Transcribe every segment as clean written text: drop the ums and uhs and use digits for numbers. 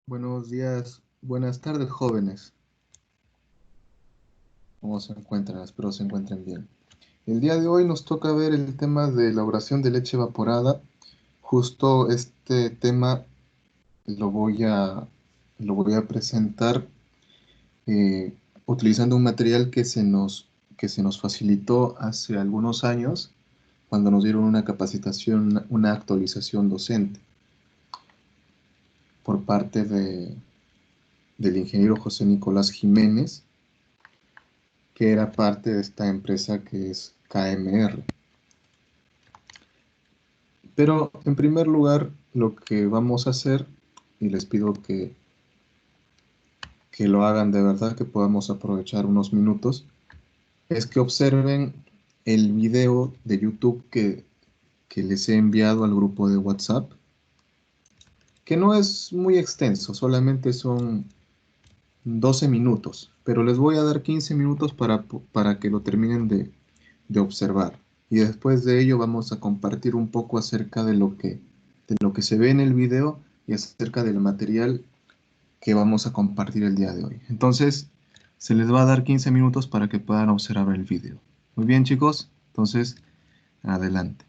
Buenos días, buenas tardes, jóvenes. ¿Cómo se encuentran? Espero se encuentren bien. El día de hoy nos toca ver el tema de elaboración de leche evaporada. Justo este tema lo voy a, lo voy a presentar eh, utilizando un material que se nos facilitó hace algunos años cuando nos dieron una capacitación, una actualización docente por parte del ingeniero José Nicolás Jiménez, que era parte de esta empresa que es KMR. Pero en primer lugar, lo que vamos a hacer, y les pido que lo hagan de verdad, que podamos aprovechar unos minutos, es que observen el video de YouTube que les he enviado al grupo de WhatsApp, que no es muy extenso, solamente son 12 minutos, pero les voy a dar 15 minutos para que lo terminen de observar. Y después de ello vamos a compartir un poco acerca de lo que se ve en el video y acerca del material que vamos a compartir el día de hoy. Entonces, se les va a dar 15 minutos para que puedan observar el video. Muy bien, chicos. Entonces, adelante.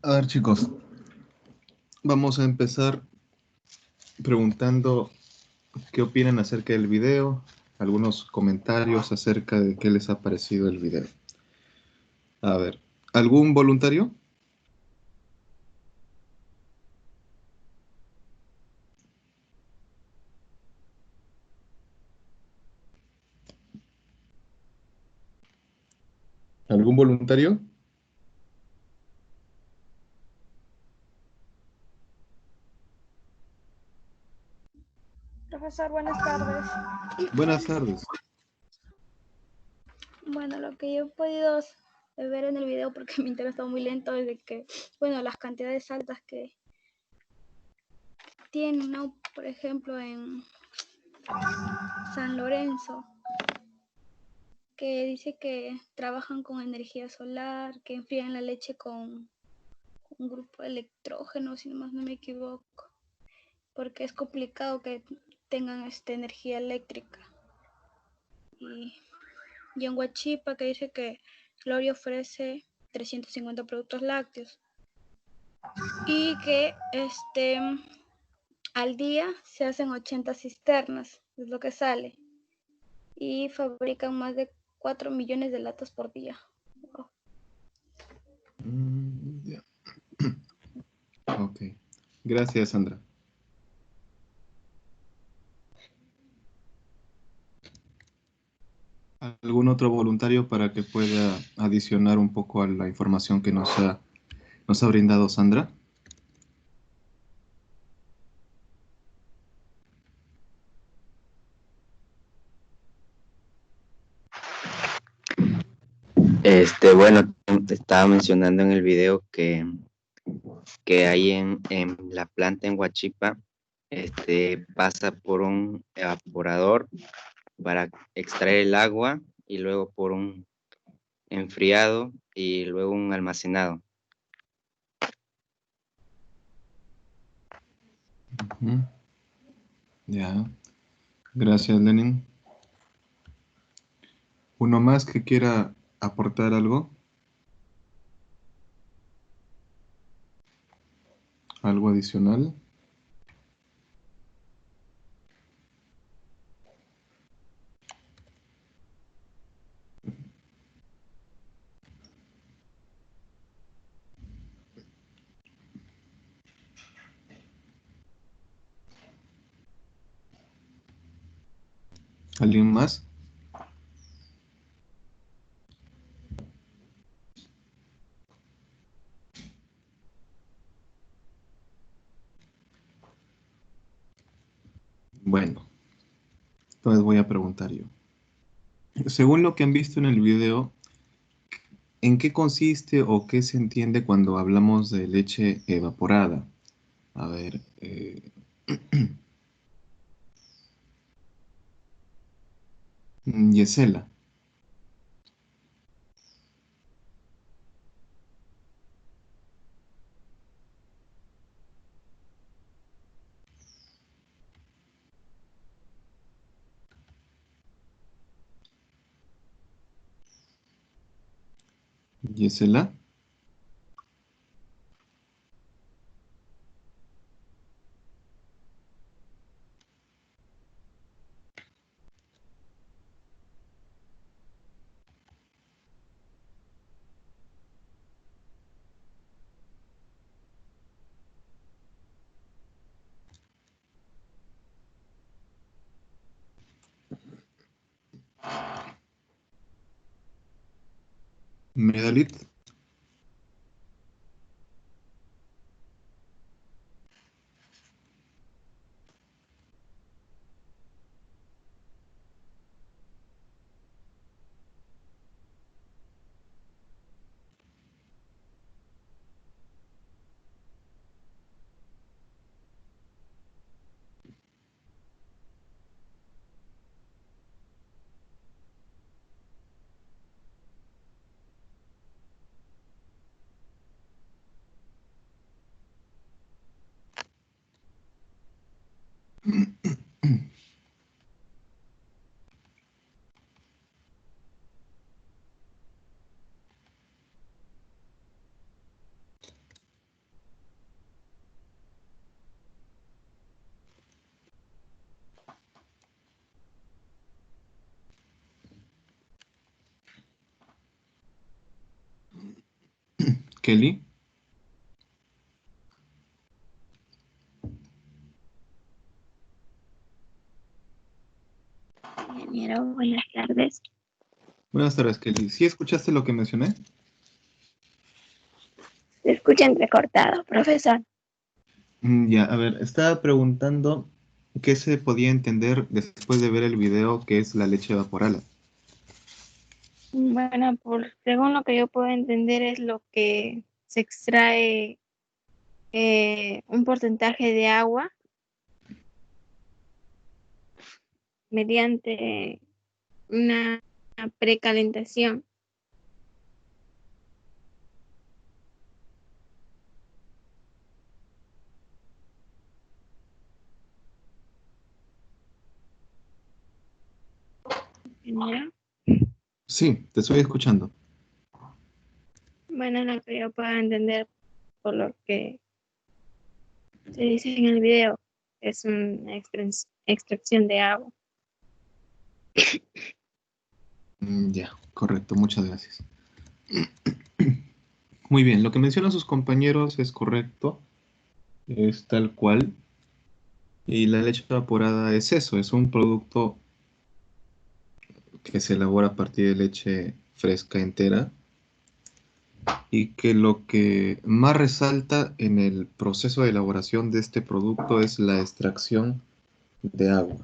A ver, chicos, vamos a empezar preguntando qué opinan acerca del video, algunos comentarios acerca de qué les ha parecido el video. A ver, ¿algún voluntario? ¿Algún voluntario? Profesor, buenas tardes. Buenas tardes. Bueno, lo que yo he podido ver en el video, porque mi internet está muy lento, es de que, bueno, las cantidades altas que tienen, ¿no? Por ejemplo, en San Lorenzo, que dice que trabajan con energía solar, que enfrían la leche con un grupo de electrógeno, si más no me equivoco, porque es complicado que tengan energía eléctrica. Y en Huachipa, que dice que Gloria ofrece 350 productos lácteos y que al día se hacen 80 cisternas, es lo que sale, y fabrican más de 4 millones de latas por día. Wow. Ya. Ok. Gracias, Sandra. ¿Algún otro voluntario para que pueda adicionar un poco a la información que nos ha brindado Sandra? Bueno, te estaba mencionando en el video que ahí en la planta en Huachipa, pasa por un evaporador para extraer el agua y luego por un enfriado y luego un almacenado. Ujú. Ya. Gracias, Lenin. ¿Uno más que quiera aportar algo? ¿Algo adicional? ¿Alguien más? Bueno, entonces voy a preguntar yo. Según lo que han visto en el video, ¿en qué consiste o qué se entiende cuando hablamos de leche evaporada? A ver, Yesela. Yesela. Medalit. Kelly. Ingeniero, buenas tardes. Buenas tardes, Kelly. ¿Sí escuchaste lo que mencioné? Se escucha entrecortado, profesor. Ya, a ver, estaba preguntando qué se podía entender después de ver el video que es la leche evaporada. Bueno, según lo que yo puedo entender es lo que se extrae un porcentaje de agua mediante una precalentación. Ingeniero. Sí, te estoy escuchando. Bueno, lo que yo puedo entender por lo que se dice en el video es una extracción de agua. Ya, correcto, muchas gracias. Muy bien, lo que mencionan sus compañeros es correcto, es tal cual. Y la leche evaporada es eso, es un producto que se elabora a partir de leche fresca entera y que lo que más resalta en el proceso de elaboración de este producto es la extracción de agua.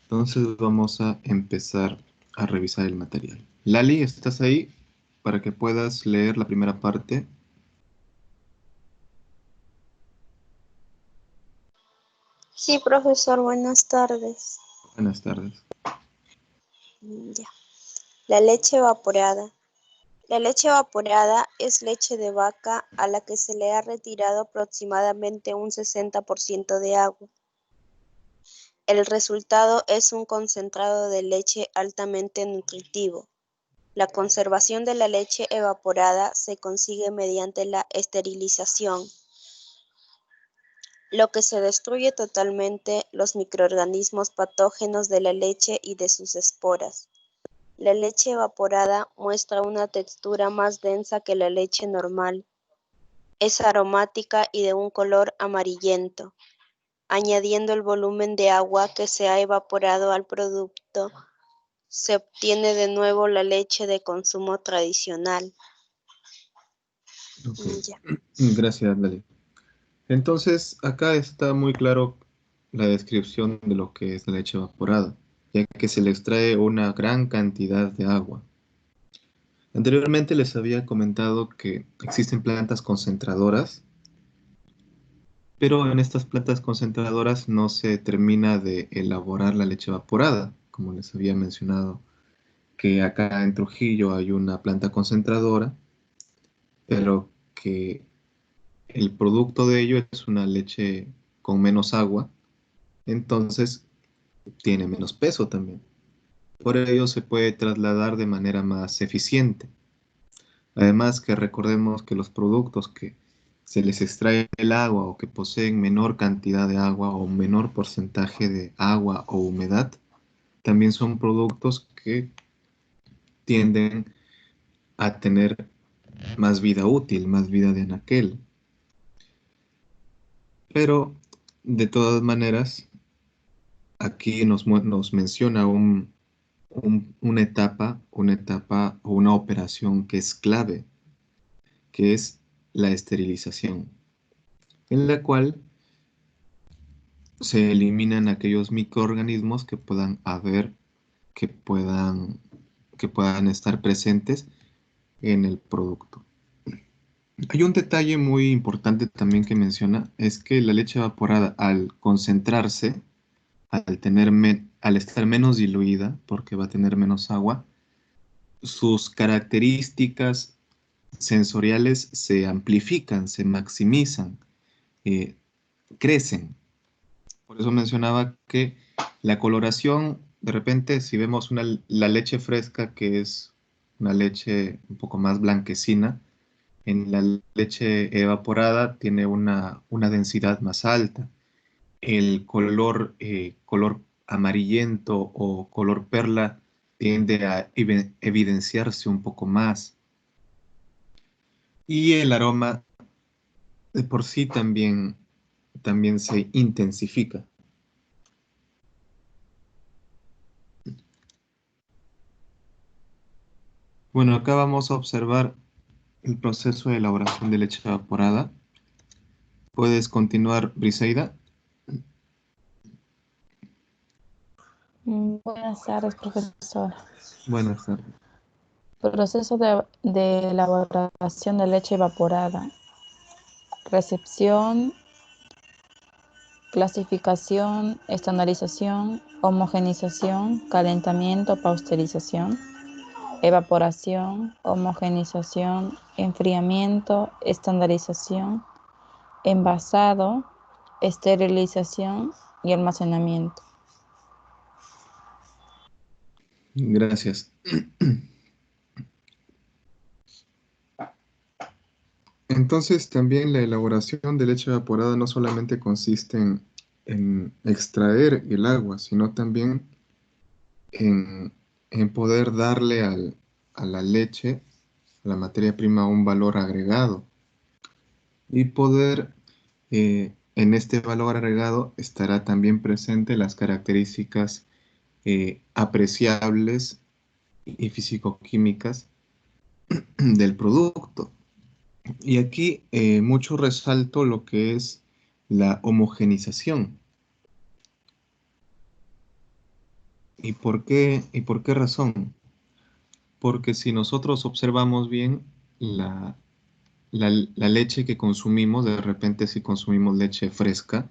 Entonces vamos a empezar a revisar el material. Lali, ¿estás ahí para que puedas leer la primera parte? Sí, profesor, buenas tardes. Buenas tardes. Ya. La leche evaporada. La leche evaporada es leche de vaca a la que se le ha retirado aproximadamente un 60% de agua. El resultado es un concentrado de leche altamente nutritivo. La conservación de la leche evaporada se consigue mediante la esterilización, lo que se destruye totalmente los microorganismos patógenos de la leche y de sus esporas. La leche evaporada muestra una textura más densa que la leche normal. Es aromática y de un color amarillento. Añadiendo el volumen de agua que se ha evaporado al producto, se obtiene de nuevo la leche de consumo tradicional. Okay. Ya. Gracias, Lali. Entonces, acá está muy claro la descripción de lo que es la leche evaporada, ya que se le extrae una gran cantidad de agua. Anteriormente les había comentado que existen plantas concentradoras, pero en estas plantas concentradoras no se termina de elaborar la leche evaporada, como les había mencionado, que acá en Trujillo hay una planta concentradora, pero que el producto de ello es una leche con menos agua, entonces tiene menos peso también. Por ello se puede trasladar de manera más eficiente. Además que recordemos que los productos que se les extrae el agua o que poseen menor cantidad de agua o menor porcentaje de agua o humedad, también son productos que tienden a tener más vida útil, más vida de anaquel. Pero de todas maneras, aquí nos menciona una etapa o una operación que es clave, que es la esterilización, en la cual se eliminan aquellos microorganismos que puedan haber, que puedan, que puedan estar presentes en el producto. Hay un detalle muy importante también que menciona, es que la leche evaporada al concentrarse, al estar menos diluida, porque va a tener menos agua, sus características sensoriales se amplifican, se maximizan, eh, crecen. Por eso mencionaba que la coloración, de repente, si vemos la leche fresca, que es una leche un poco más blanquecina, en la leche evaporada tiene una densidad más alta. El color amarillento o color perla tiende a evidenciarse un poco más. y el aroma de por sí también se intensifica. Bueno, acá vamos a observar el proceso de elaboración de leche evaporada. ¿Puedes continuar, Briseida? Buenas tardes, profesor. Buenas tardes. Proceso de elaboración de leche evaporada. Recepción, clasificación, estandarización, homogenización, calentamiento, pasteurización, evaporación, homogenización, enfriamiento, estandarización, envasado, esterilización y almacenamiento. Gracias. Entonces, también la elaboración de leche evaporada no solamente consiste en extraer el agua, sino también en, en poder darle a la leche, a la materia prima, un valor agregado. Y poder, en este valor agregado, estará también presente las características apreciables y físico-químicas del producto. Y aquí mucho resalto lo que es la homogenización. ¿Y por qué razón? Porque si nosotros observamos bien la leche que consumimos, de repente si consumimos leche fresca,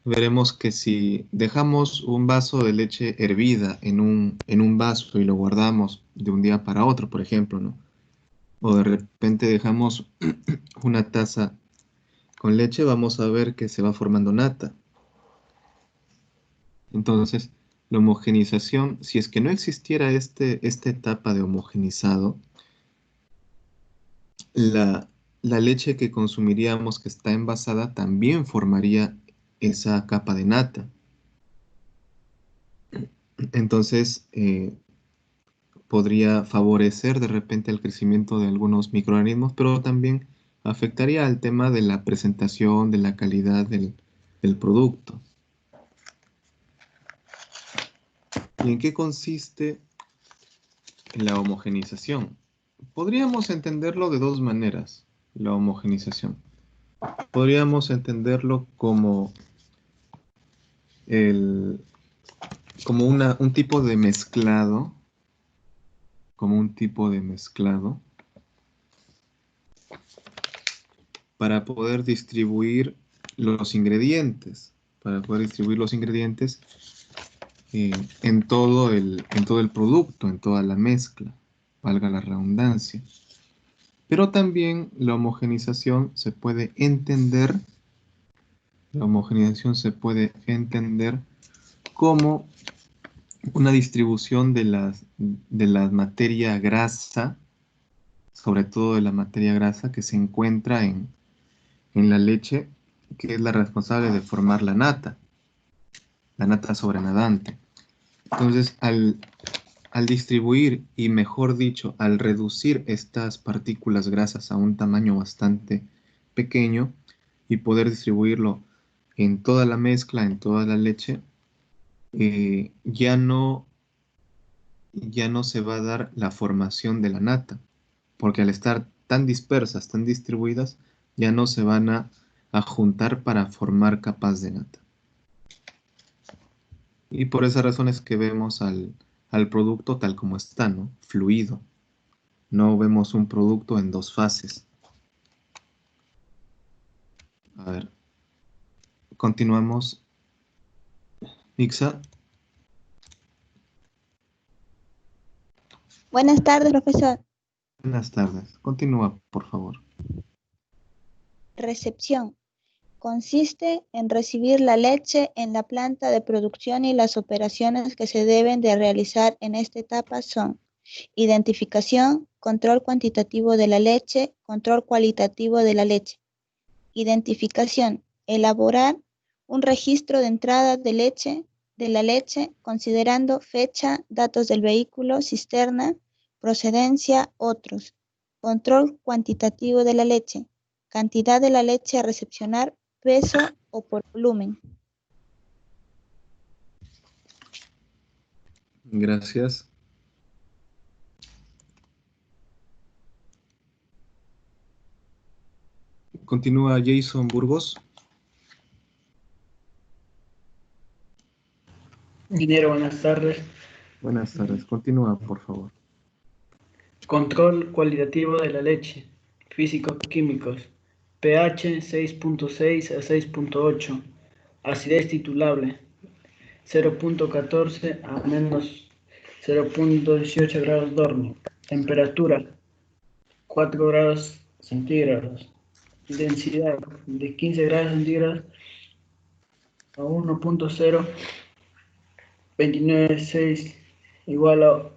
veremos que si dejamos un vaso de leche hervida en un vaso y lo guardamos de un día para otro, por ejemplo, ¿no? O de repente dejamos una taza con leche, vamos a ver que se va formando nata. Entonces, la homogenización, si es que no existiera esta etapa de homogenizado, la leche que consumiríamos que está envasada también formaría esa capa de nata. Entonces, podría favorecer de repente el crecimiento de algunos microorganismos, pero también afectaría al tema de la presentación, de la calidad del producto. ¿Y en qué consiste la homogenización? Podríamos entenderlo de dos maneras, la homogenización. Podríamos entenderlo como, como un tipo de mezclado, para poder distribuir los ingredientes, en todo el producto, en toda la mezcla, valga la redundancia. Pero también la homogenización se puede entender como una distribución de la materia grasa, sobre todo de la materia grasa que se encuentra en la leche, que es la responsable de formar la nata sobrenadante. Entonces, al distribuir y, mejor dicho, al reducir estas partículas grasas a un tamaño bastante pequeño y poder distribuirlo en toda la mezcla, en toda la leche, ya no se va a dar la formación de la nata, porque al estar tan dispersas, tan distribuidas, ya no se van a juntar para formar capas de nata. Y por esa razón es que vemos al producto tal como está, ¿no? Fluido. No vemos un producto en dos fases. A ver. Continuamos. Ixa. Buenas tardes, profesor. Buenas tardes. Continúa, por favor. Recepción. Consiste en recibir la leche en la planta de producción y las operaciones que se deben de realizar en esta etapa son identificación, control cuantitativo de la leche, control cualitativo de la leche. Identificación, elaborar un registro de entrada de la leche, considerando fecha, datos del vehículo, cisterna, procedencia, otros. Control cuantitativo de la leche. Cantidad de la leche a recepcionar, peso o por volumen. Gracias. Continúa Jason Burgos. Ingeniero, buenas tardes. Buenas tardes. Continúa, por favor. Control cualitativo de la leche. Físicos-químicos. pH 6.6 a 6.8. Acidez titulable 0.14 a menos 0.18 grados Dormi. Temperatura 4 grados centígrados. Densidad de 15 grados centígrados a 1.0296 igual a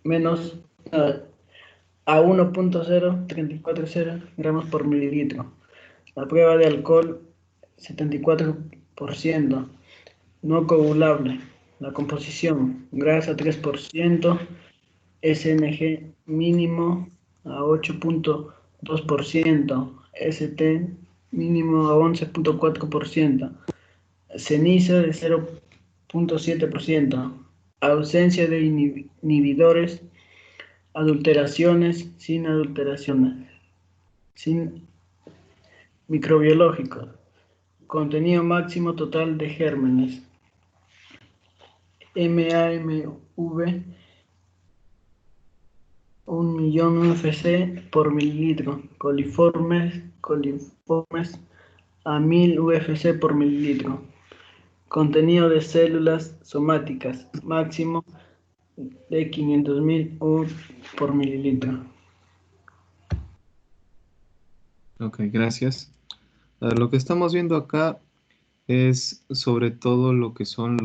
menos a 1.0340 gramos por mililitro. La prueba de alcohol 74%, no coagulable. La composición, grasa 3%, SNG mínimo a 8.2%, ST mínimo a 11.4%, ceniza de 0.7%, ausencia de inhibidores, adulteraciones, sin adulteraciones, sin microbiológicos, contenido máximo total de gérmenes, MAMV 1.000.000 UFC por mililitro, coliformes a 1000 UFC por mililitro, contenido de células somáticas máximo de 500.000 U por mililitro. Ok, gracias. Lo que estamos viendo acá es sobre todo lo que son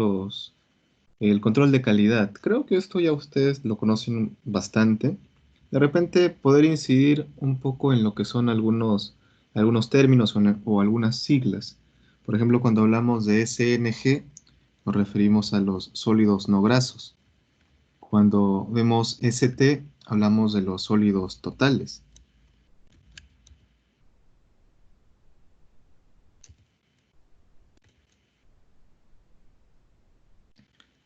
el control de calidad. Creo que esto ya ustedes lo conocen bastante. De repente poder incidir un poco en lo que son algunos términos o algunas siglas. Por ejemplo, cuando hablamos de SNG, nos referimos a los sólidos no grasos. Cuando vemos ST, hablamos de los sólidos totales.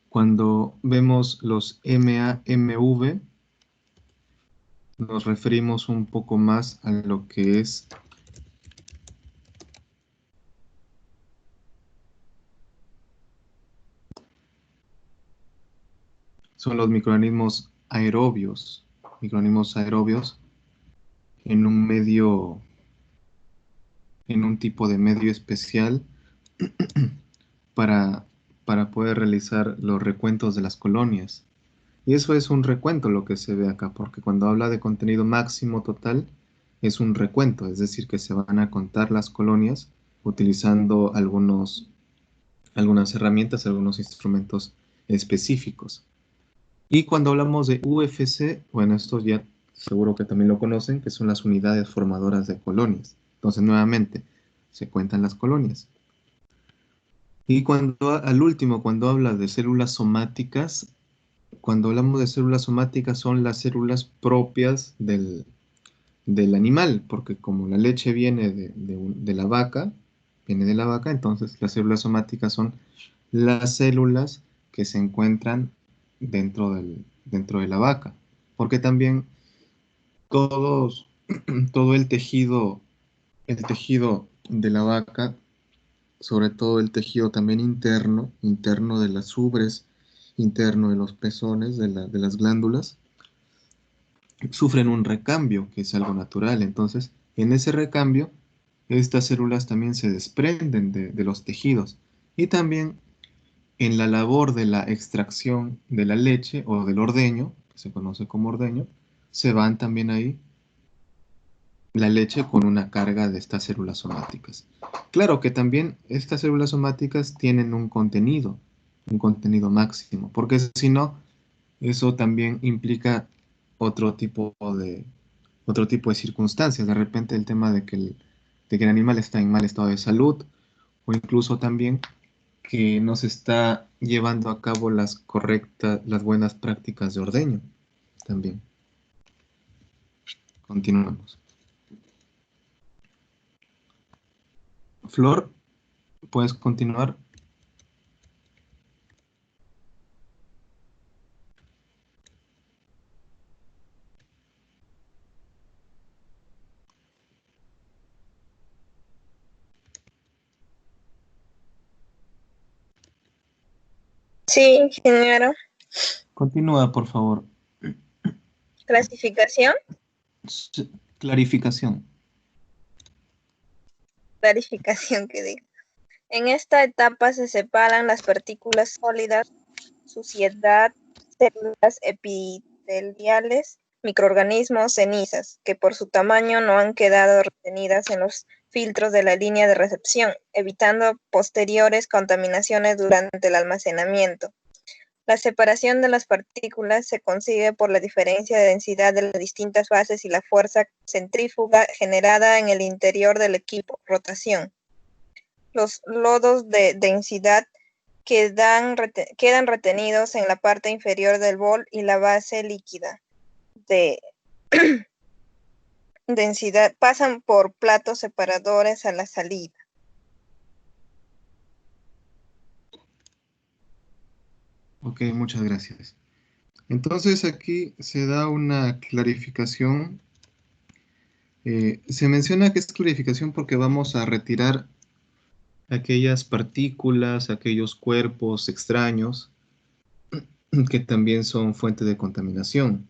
Cuando vemos los MAMV, nos referimos un poco más a lo que son los microorganismos aerobios en un medio, en un tipo de medio especial para poder realizar los recuentos de las colonias. Y eso es un recuento lo que se ve acá, porque cuando habla de contenido máximo total, es un recuento, es decir, que se van a contar las colonias utilizando algunas herramientas, algunos instrumentos específicos. Y cuando hablamos de UFC, bueno, estos ya seguro que también lo conocen, que son las unidades formadoras de colonias. Entonces, nuevamente, se cuentan las colonias. Y al último, cuando habla de células somáticas, cuando hablamos de células somáticas son las células propias del animal, porque como la leche viene de la vaca, entonces las células somáticas son las células que se encuentran dentro de la vaca, porque también todo el tejido de la vaca, sobre todo el tejido también interno de las ubres, interno de los pezones, de las glándulas, sufren un recambio, que es algo natural. Entonces, en ese recambio, estas células también se desprenden de los tejidos. Y también en la labor de la extracción de la leche o del ordeño, que se conoce como ordeño, se van también ahí la leche con una carga de estas células somáticas. Claro que también estas células somáticas tienen un contenido máximo, porque si no, eso también implica otro tipo de circunstancias. De repente el tema de que el animal está en mal estado de salud, o incluso también que no se está llevando a cabo las buenas prácticas de ordeño también. Continuamos. Flor, ¿puedes continuar? Sí, ingeniero. Continúa, por favor. Clasificación, Clarificación. clarificación que digo. En esta etapa se separan las partículas sólidas, suciedad, células epiteliales, microorganismos, cenizas, que por su tamaño no han quedado retenidas en los filtros de la línea de recepción, evitando posteriores contaminaciones durante el almacenamiento. La separación de las partículas se consigue por la diferencia de densidad de las distintas fases y la fuerza centrífuga generada en el interior del equipo, rotación. Los lodos de densidad quedan retenidos en la parte inferior del bol y la base líquida de densidad pasan por platos separadores a la salida. Ok, muchas gracias. Entonces aquí se da una clarificación. Se menciona que es clarificación porque vamos a retirar aquellas partículas, aquellos cuerpos extraños que también son fuente de contaminación.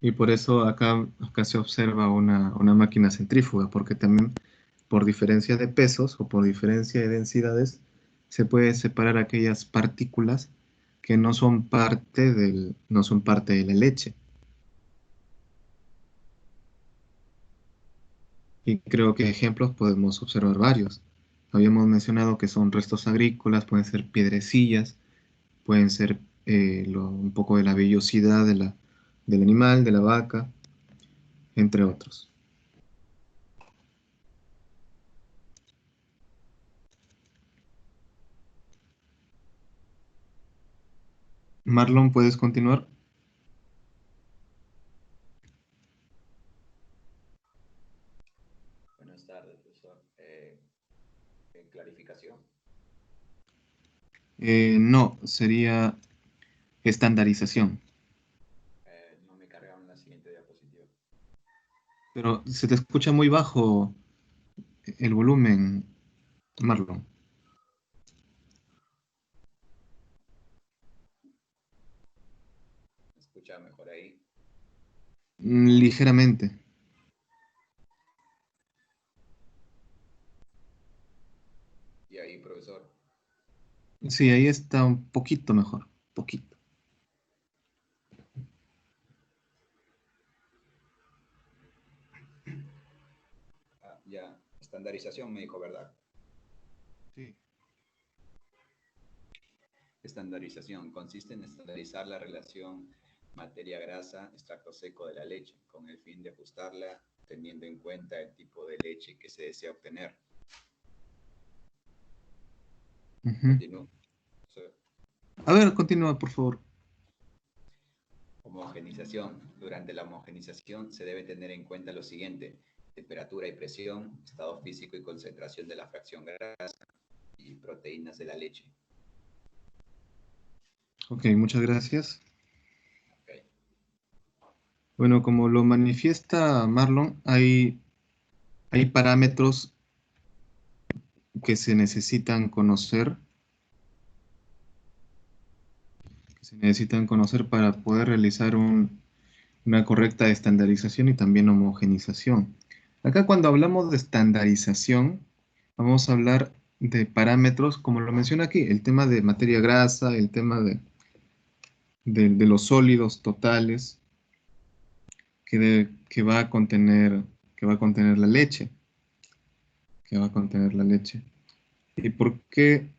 Y por eso acá se observa una máquina centrífuga, porque también por diferencia de pesos o por diferencia de densidades se puede separar aquellas partículas que no son parte de la leche. Y creo que ejemplos podemos observar varios. Habíamos mencionado que son restos agrícolas, pueden ser piedrecillas, pueden ser un poco de la vellosidad del animal, de la vaca, entre otros. Marlon, ¿puedes continuar? Buenas tardes, profesor. ¿Clarificación? No, sería estandarización. No me cargaron la siguiente diapositiva. Pero se te escucha muy bajo el volumen, Marlon. ¿Me escucha mejor ahí? Ligeramente. ¿Y ahí, profesor? Sí, ahí está un poquito mejor, poquito. Ya, estandarización me dijo, ¿verdad? Sí. Estandarización consiste en estandarizar la relación materia-grasa, extracto seco de la leche, con el fin de ajustarla teniendo en cuenta el tipo de leche que se desea obtener. Continúo. A ver, continúa, por favor. Homogenización. Durante la homogenización se debe tener en cuenta lo siguiente: temperatura y presión, estado físico y concentración de la fracción grasa y proteínas de la leche. Ok, muchas gracias. Okay. Bueno, como lo manifiesta Marlon, hay parámetros que se necesitan conocer para poder realizar una correcta estandarización y también homogenización. Acá cuando hablamos de estandarización, vamos a hablar de parámetros, como lo menciona aquí, el tema de materia grasa, el tema de los sólidos totales que va a contener la leche. ¿Y por qué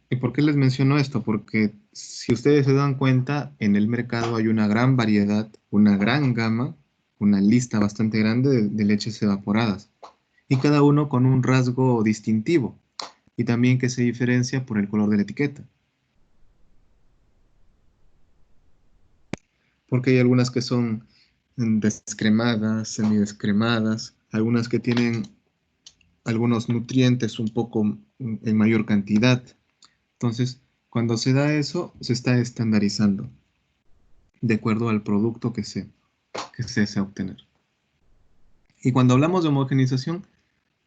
les menciono esto? Porque si ustedes se dan cuenta, en el mercado hay una gran variedad, una gran gama, una lista bastante grande de leches evaporadas. Y cada uno con un rasgo distintivo. Y también que se diferencia por el color de la etiqueta. Porque hay algunas que son descremadas, semidescremadas, algunas que tienen algunos nutrientes un poco en mayor cantidad. Entonces, cuando se da eso, se está estandarizando de acuerdo al producto que se desea obtener. Y cuando hablamos de homogenización,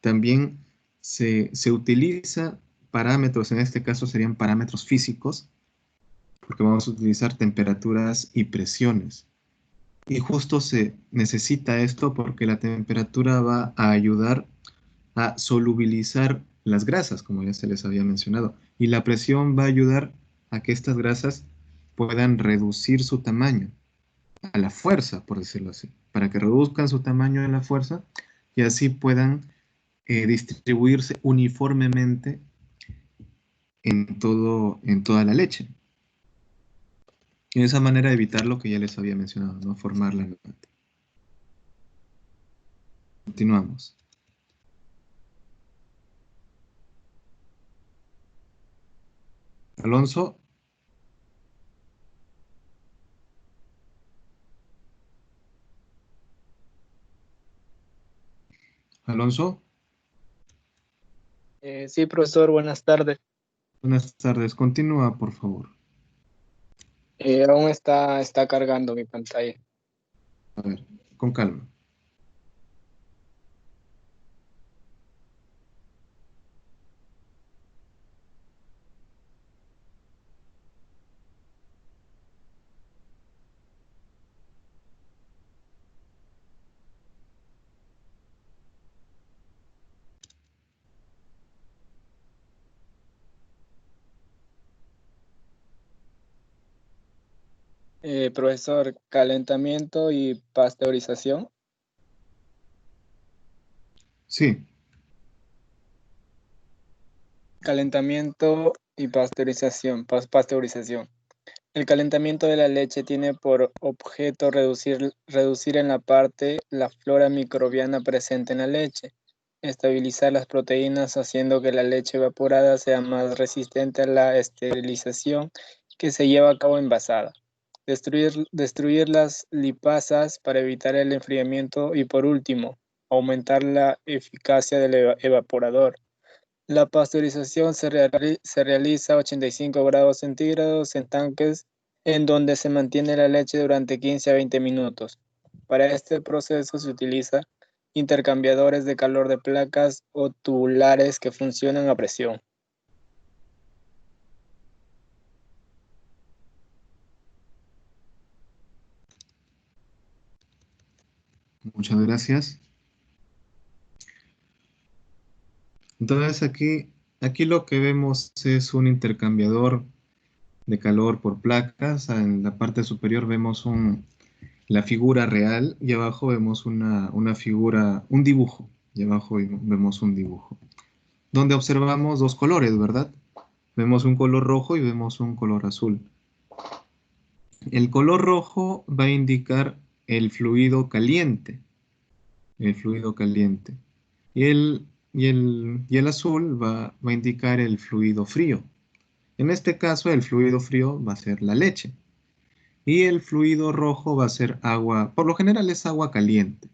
también se utiliza parámetros, en este caso serían parámetros físicos, porque vamos a utilizar temperaturas y presiones. Y justo se necesita esto porque la temperatura va a ayudar a solubilizar las grasas, como ya se les había mencionado. Y la presión va a ayudar a que estas grasas puedan reducir su tamaño a la fuerza, por decirlo así, para que reduzcan su tamaño a la fuerza y así puedan distribuirse uniformemente en toda la leche. Y de esa manera evitar lo que ya les había mencionado, ¿no? Formar la nata. Continuamos. Alonso. Alonso. Sí, profesor, buenas tardes. Buenas tardes. Continúa, por favor. Aún está cargando mi pantalla. A ver, con calma. Profesor, calentamiento y pasteurización. Sí. Calentamiento y pasteurización. Pasteurización. El calentamiento de la leche tiene por objeto reducir en la parte la flora microbiana presente en la leche, estabilizar las proteínas haciendo que la leche evaporada sea más resistente a la esterilización que se lleva a cabo envasada. Destruir las lipasas para evitar el enfriamiento y por último, aumentar la eficacia del evaporador. La pasteurización se realiza a 85 grados centígrados en tanques en donde se mantiene la leche durante 15 a 20 minutos. Para este proceso se utiliza intercambiadores de calor de placas o tubulares que funcionan a presión. Muchas gracias. Entonces aquí lo que vemos es un intercambiador de calor por placas. En la parte superior vemos la figura real y abajo vemos una figura, un dibujo. Y abajo vemos un dibujo. Donde observamos dos colores, ¿verdad? Vemos un color rojo y vemos un color azul. El color rojo va a indicar el fluido caliente. El fluido caliente. Y el azul va a indicar el fluido frío. En este caso, el fluido frío va a ser la leche. Y el fluido rojo va a ser agua, por lo general es agua caliente.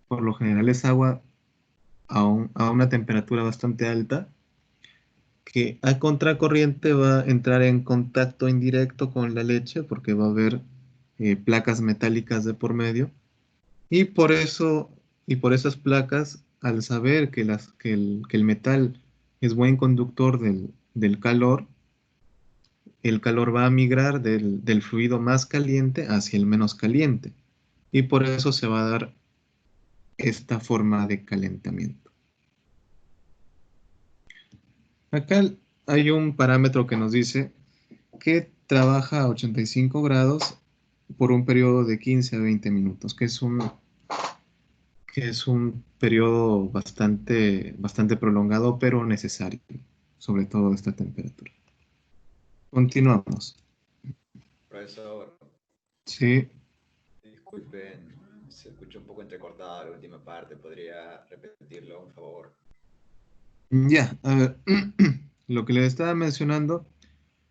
Por lo general es agua a una temperatura bastante alta, que a contracorriente va a entrar en contacto indirecto con la leche, porque va a haber placas metálicas de por medio. Y por eso, y por esas placas, al saber que el metal es buen conductor del calor, el calor va a migrar del fluido más caliente hacia el menos caliente. Y por eso se va a dar esta forma de calentamiento. Acá hay un parámetro que nos dice que trabaja a 85 grados por un periodo de 15 a 20 minutos, que es un periodo bastante prolongado, pero necesario, sobre todo a esta temperatura. Continuamos. Profesor. Sí. Disculpen, se escucha un poco entrecortada la última parte. ¿Podría repetirlo, por favor? Ya, a ver, lo que les estaba mencionando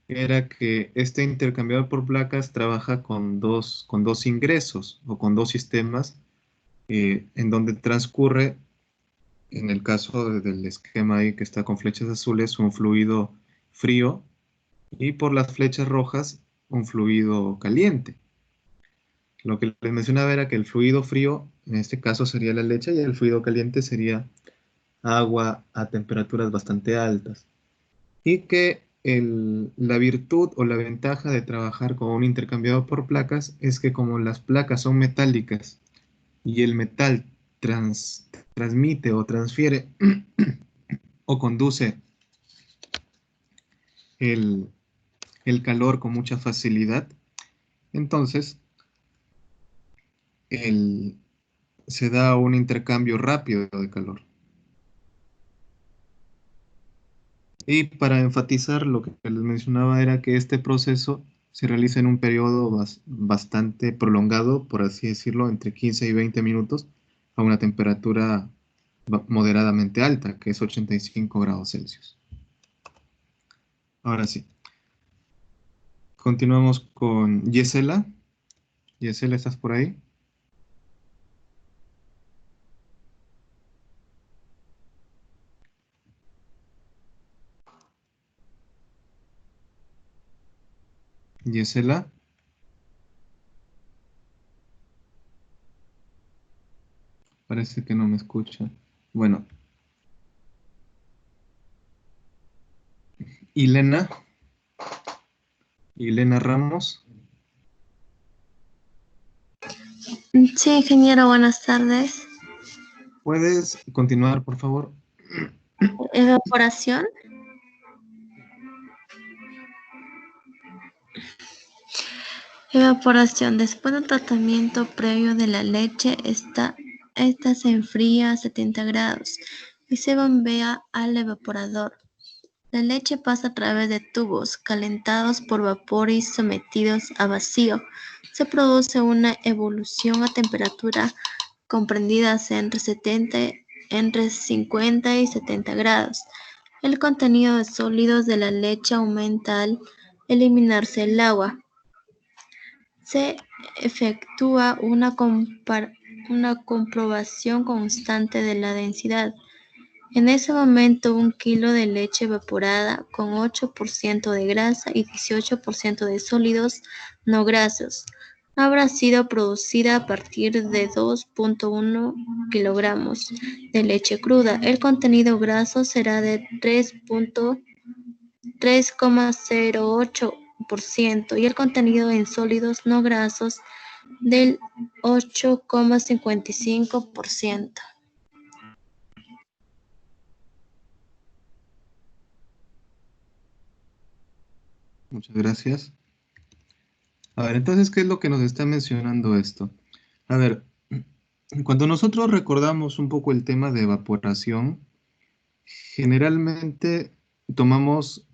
era que este intercambiador por placas trabaja con dos ingresos o con dos sistemas en donde transcurre, en el caso del esquema ahí que está con flechas azules, un fluido frío y por las flechas rojas un fluido caliente. Lo que les mencionaba era que el fluido frío, en este caso sería la leche, y el fluido caliente sería agua a temperaturas bastante altas. Y que la virtud o la ventaja de trabajar con un intercambiador por placas es que como las placas son metálicas y el metal transmite o transfiere o conduce el, el calor con mucha facilidad, entonces se da un intercambio rápido de calor. Y para enfatizar lo que les mencionaba era que este proceso se realiza en un periodo bastante prolongado, por así decirlo, entre 15 y 20 minutos, a una temperatura moderadamente alta, que es 85 grados Celsius. Ahora sí. Continuamos con Yesela. Yesela, ¿estás por ahí? Yesela. Parece que no me escucha. Bueno. Ilena. Ilena Ramos. Sí, ingeniero, buenas tardes. ¿Puedes continuar, por favor? Evaporación. Evaporación. Después del tratamiento previo de la leche, esta se enfría a 70 grados y se bombea al evaporador. La leche pasa a través de tubos calentados por vapor y sometidos a vacío. Se produce una evolución a temperatura comprendidas entre 50 y 70 grados. El contenido de sólidos de la leche aumenta al eliminarse el agua. Se efectúa una comprobación constante de la densidad. En ese momento, 1 kilo de leche evaporada con 8% de grasa y 18% de sólidos no grasos habrá sido producida a partir de 2.1 kilogramos de leche cruda. El contenido graso será de 3,08% y el contenido en sólidos no grasos del 8,55%. Muchas gracias. A ver, entonces, ¿qué es lo que nos está mencionando esto? A ver, cuando nosotros recordamos un poco el tema de evaporación, generalmente tomamos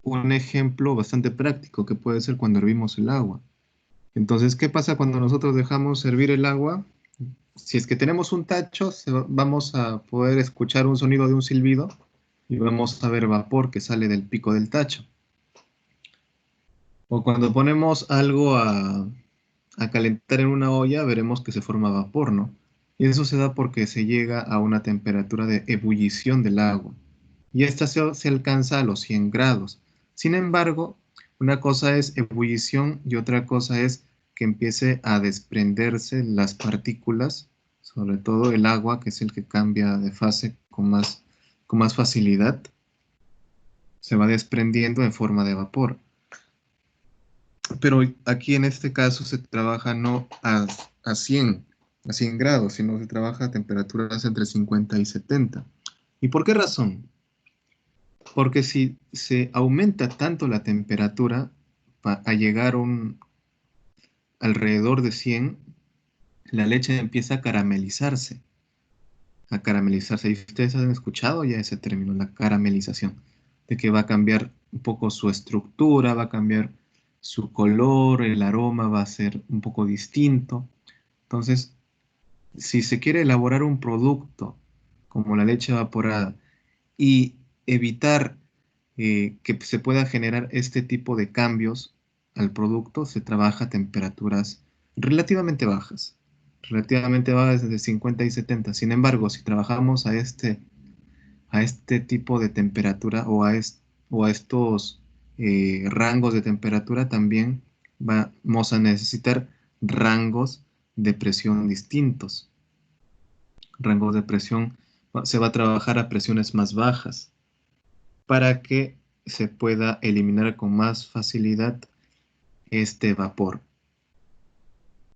un ejemplo bastante práctico, que puede ser cuando hervimos el agua. Entonces, ¿qué pasa cuando nosotros dejamos hervir el agua? Si es que tenemos un tacho, vamos a poder escuchar un sonido de un silbido y vamos a ver vapor que sale del pico del tacho. O cuando ponemos algo a calentar en una olla, veremos que se forma vapor, ¿no? Y eso se da porque se llega a una temperatura de ebullición del agua. Y esta se alcanza a los 100 grados. Sin embargo, una cosa es ebullición y otra cosa es que empiece a desprenderse las partículas, sobre todo el agua, que es el que cambia de fase con más facilidad, se va desprendiendo en forma de vapor. Pero aquí en este caso se trabaja no a 100 grados, sino se trabaja a temperaturas entre 50 y 70. ¿Y por qué razón? Porque si se aumenta tanto la temperatura a llegar alrededor de 100, la leche empieza a caramelizarse. Y ustedes han escuchado ya ese término, la caramelización, de que va a cambiar un poco su estructura, va a cambiar su color, el aroma va a ser un poco distinto. Entonces, si se quiere elaborar un producto como la leche evaporada y evitar que se pueda generar este tipo de cambios al producto, se trabaja a temperaturas relativamente bajas de 50 y 70. Sin embargo, si trabajamos a este tipo de temperatura o a estos rangos de temperatura, también vamos a necesitar rangos de presión distintos. Rangos de presión, se va a trabajar a presiones más bajas para que se pueda eliminar con más facilidad este vapor.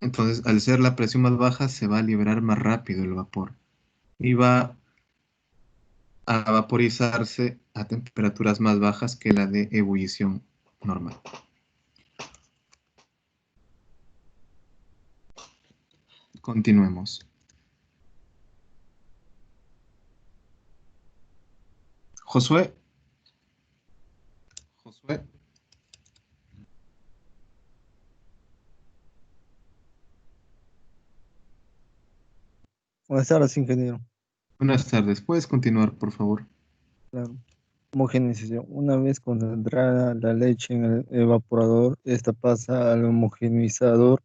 Entonces, al ser la presión más baja, se va a liberar más rápido el vapor y va a vaporizarse a temperaturas más bajas que la de ebullición normal. Continuemos. Josué. Buenas tardes, ingeniero. Buenas tardes. ¿Puedes continuar, por favor? Claro. Homogeneización. Una vez concentrada la leche en el evaporador, esta pasa al homogeneizador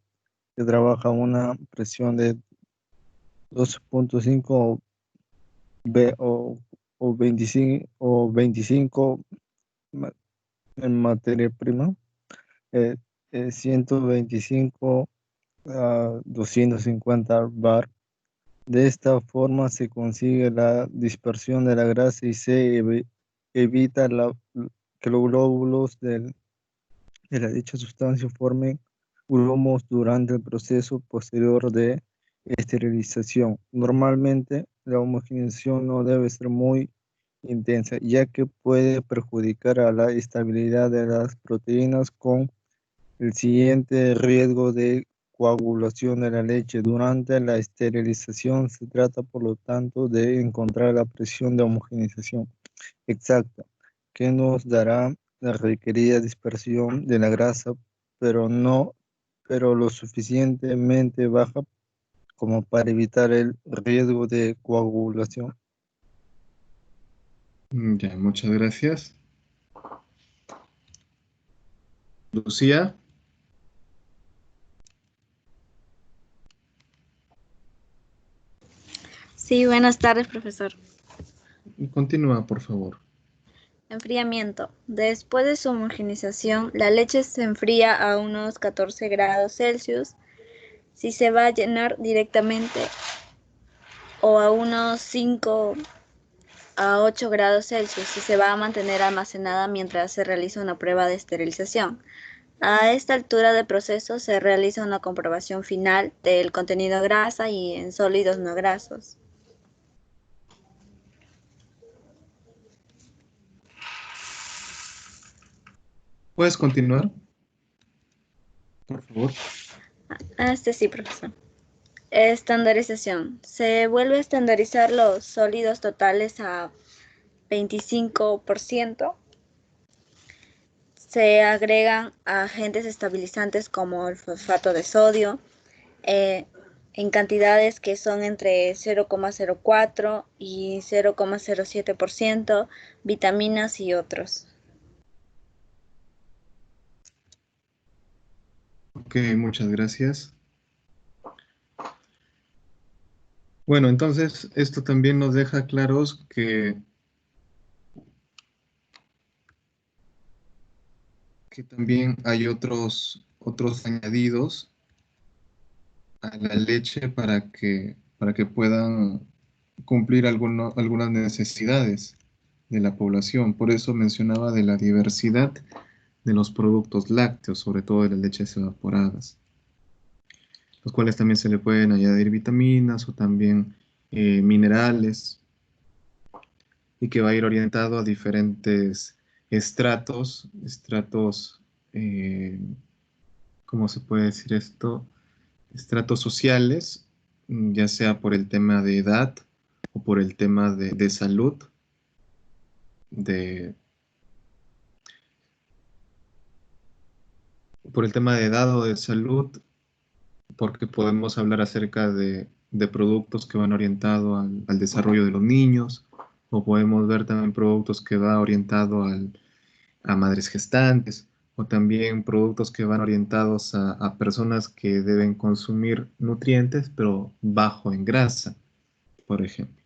que trabaja a una presión de 12.5 o 25 en materia prima, 125 a 250 bar. De esta forma se consigue la dispersión de la grasa y se evita que los glóbulos de la dicha sustancia formen grumos durante el proceso posterior de esterilización. Normalmente la homogeneización no debe ser muy intensa, ya que puede perjudicar a la estabilidad de las proteínas con el siguiente riesgo de coagulación de la leche. Durante la esterilización se trata, por lo tanto, de encontrar la presión de homogeneización exacta, que nos dará la requerida dispersión de la grasa, pero lo suficientemente baja como para evitar el riesgo de coagulación. Ya, muchas gracias. Lucía. Sí, buenas tardes, profesor. Continúa, por favor. Enfriamiento. Después de su homogenización, la leche se enfría a unos 14 grados Celsius. Si se va a llenar directamente o a unos 5 a 8 grados Celsius si se va a mantener almacenada mientras se realiza una prueba de esterilización. A esta altura del proceso se realiza una comprobación final del contenido de grasa y en sólidos no grasos. ¿Puedes continuar? Por favor. Sí, profesor. Estandarización. Se vuelve a estandarizar los sólidos totales a 25%. Se agregan agentes estabilizantes como el fosfato de sodio en cantidades que son entre 0,04 y 0,07%, vitaminas y otros. Ok, muchas gracias. Bueno, entonces esto también nos deja claros que también hay otros añadidos a la leche para que puedan cumplir algunas necesidades de la población. Por eso mencionaba de la diversidad de los productos lácteos, sobre todo de las leches evaporadas, los cuales también se le pueden añadir vitaminas o también minerales, y que va a ir orientado a diferentes estratos, ¿cómo se puede decir esto? Estratos sociales, ya sea por el tema de edad o por el tema de salud, por el tema de edad o de salud, porque podemos hablar acerca de productos que van orientados al desarrollo de los niños, o podemos ver también productos que van orientados a madres gestantes, o también productos que van orientados a personas que deben consumir nutrientes, pero bajo en grasa, por ejemplo.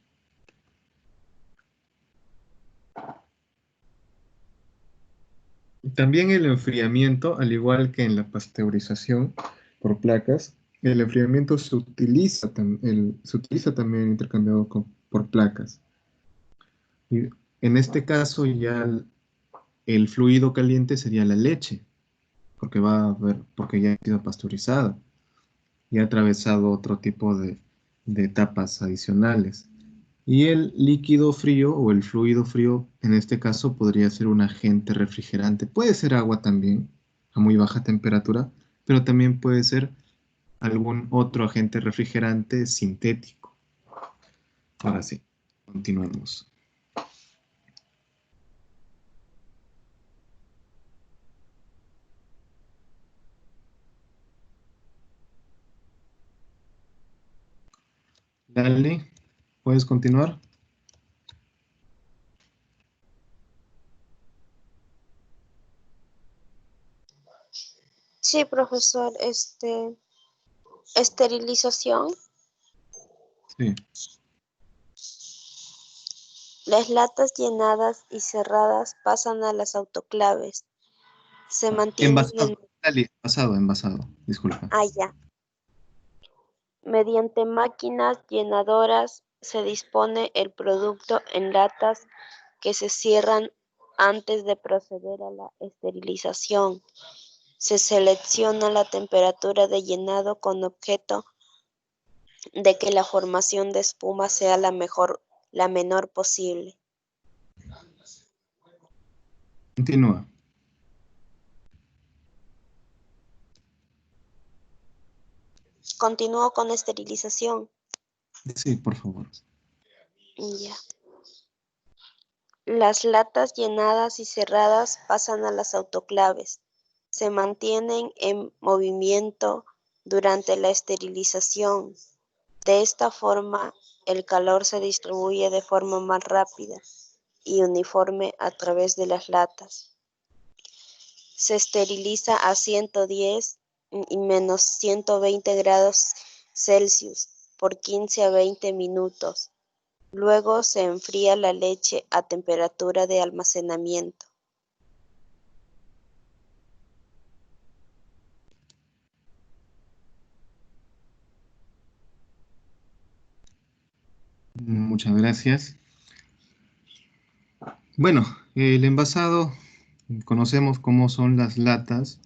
También el enfriamiento, al igual que en la pasteurización por placas, el enfriamiento se utiliza también intercambiado por placas. Y en este caso ya el fluido caliente sería la leche, porque ya ha sido pasteurizada y ha atravesado otro tipo de etapas adicionales. Y el líquido frío o el fluido frío, en este caso, podría ser un agente refrigerante. Puede ser agua también, a muy baja temperatura, pero también puede ser algún otro agente refrigerante sintético. Ahora sí, continuemos. Dale, ¿puedes continuar? Sí, profesor, esterilización. Sí. Las latas llenadas y cerradas pasan a las autoclaves. Se mantienen en... Envasado, disculpa. Ah, ya. Mediante máquinas llenadoras se dispone el producto en latas que se cierran antes de proceder a la esterilización. Se selecciona la temperatura de llenado con objeto de que la formación de espuma sea la menor posible. Continúa. Continúo con esterilización. Sí, por favor. Ya. Las latas llenadas y cerradas pasan a las autoclaves. Se mantienen en movimiento durante la esterilización. De esta forma, el calor se distribuye de forma más rápida y uniforme a través de las latas. Se esteriliza a 110 y menos 120 grados Celsius por 15 a 20 minutos. Luego se enfría la leche a temperatura de almacenamiento. Muchas gracias. Bueno, el envasado, conocemos cómo son las latas,